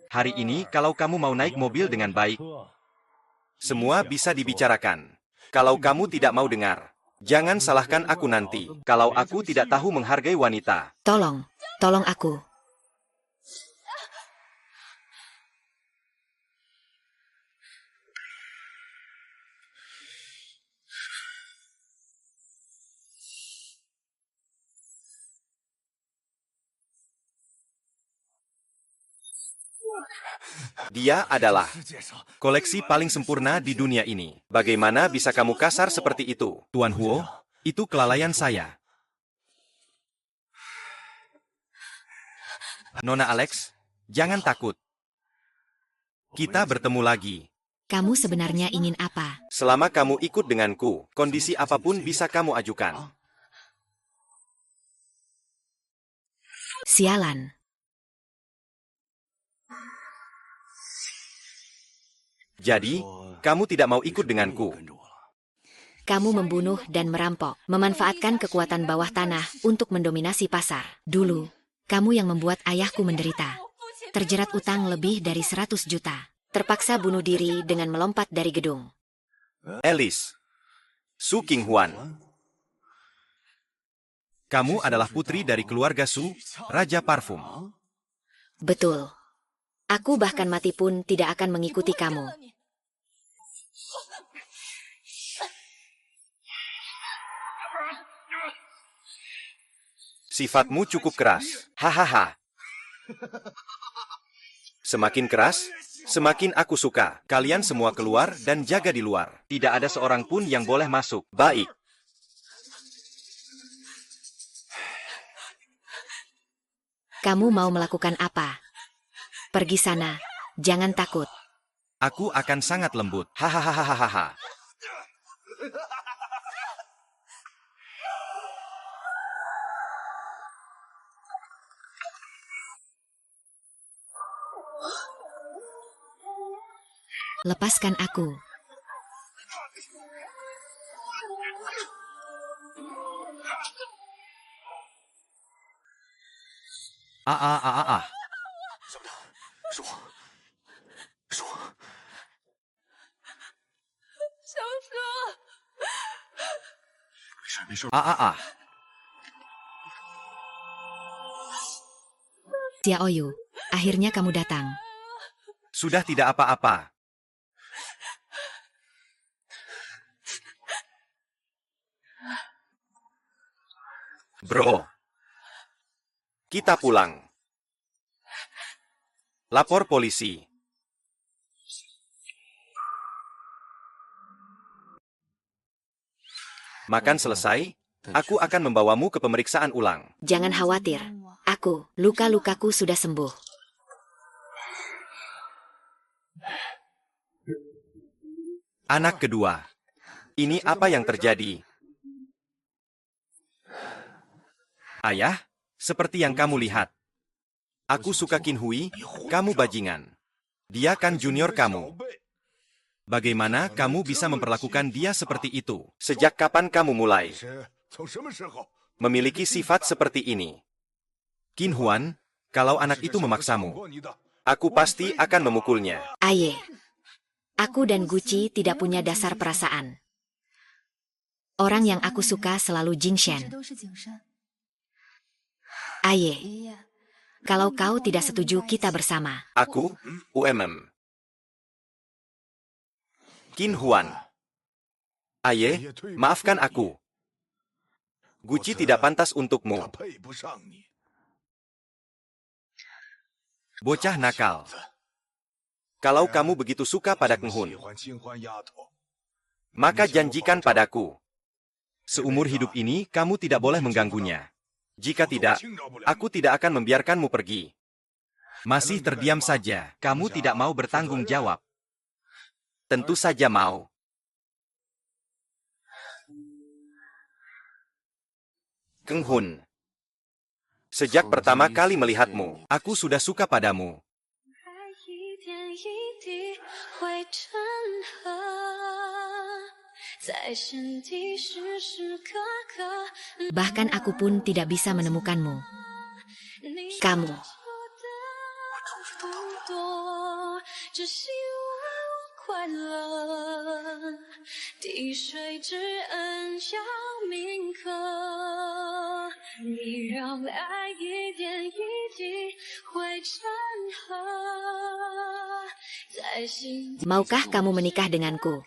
Hari ini kalau kamu mau naik mobil dengan baik, semua bisa dibicarakan. Kalau kamu tidak mau dengar, jangan salahkan aku nanti. Kalau aku tidak tahu menghargai wanita. Tolong aku. Dia adalah koleksi paling sempurna di dunia ini. Bagaimana bisa kamu kasar seperti itu? Tuan Huo, itu kelalaian saya. Nona Alex, jangan takut. Kita bertemu lagi. Kamu sebenarnya ingin apa? Selama kamu ikut denganku, kondisi apapun bisa kamu ajukan. Sialan. Jadi, kamu tidak mau ikut denganku. Kamu membunuh dan merampok, memanfaatkan kekuatan bawah tanah untuk mendominasi pasar. Dulu, kamu yang membuat ayahku menderita. Terjerat utang lebih dari 100 juta. Terpaksa bunuh diri dengan melompat dari gedung. Alice, Su Qinghuan. Kamu adalah putri dari keluarga Su, Raja Parfum. Betul. Aku bahkan mati pun tidak akan mengikuti kamu. Sifatmu cukup keras. Hahaha. Semakin keras, semakin aku suka. Kalian semua keluar dan jaga di luar. Tidak ada seorang pun yang boleh masuk. Baik. Kamu mau melakukan apa? Pergi sana. Jangan takut. Aku akan sangat lembut. Hahaha. Lepaskan aku. Ah. Ah. Xiaoyu, akhirnya kamu datang. Sudah tidak apa-apa. Bro, kita pulang. Lapor polisi. Makan selesai, aku akan membawamu ke pemeriksaan ulang. Jangan khawatir. Luka-lukaku sudah sembuh. Anak kedua. Ini apa yang terjadi? Ayah, seperti yang kamu lihat. Aku suka Qin Hui, kamu bajingan. Dia kan junior kamu. Bagaimana kamu bisa memperlakukan dia seperti itu? Sejak kapan kamu mulai memiliki sifat seperti ini? Qin Huan, kalau anak itu memaksamu, aku pasti akan memukulnya. Aye, aku dan Gucci tidak punya dasar perasaan. Orang yang aku suka selalu Jing Shen. Aye, kalau kau tidak setuju kita bersama. Aku, Qin Huan. Aye, maafkan aku. Gucci tidak pantas untukmu. Bocah nakal. Kalau kamu begitu suka pada Keng Hun, maka janjikan padaku. Seumur hidup ini, kamu tidak boleh mengganggunya. Jika tidak, aku tidak akan membiarkanmu pergi. Masih terdiam saja, kamu tidak mau bertanggung jawab. Tentu saja mau. Keng Hun, sejak pertama kali melihatmu, aku sudah suka padamu. Bahkan aku pun tidak bisa menemukanmu. Kamu. Maukah kamu menikah denganku?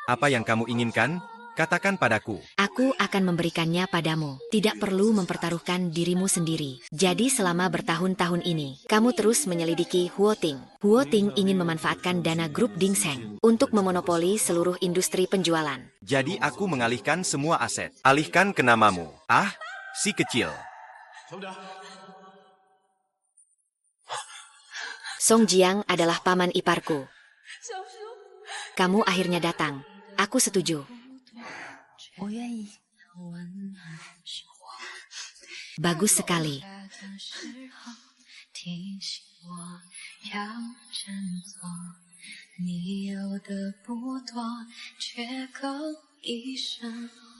Apa yang kamu inginkan? Katakan padaku. Aku akan memberikannya padamu. Tidak perlu mempertaruhkan dirimu sendiri. Jadi selama bertahun-tahun ini, kamu terus menyelidiki Huoting. Huoting ingin memanfaatkan dana grup Dingseng untuk memonopoli seluruh industri penjualan. Jadi aku mengalihkan semua aset. Alihkan ke namamu. Ah, si kecil. Song Jiang adalah paman iparku. Kamu akhirnya datang. Aku setuju. Bagus sekali.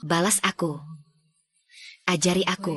Balas aku. Ajari aku.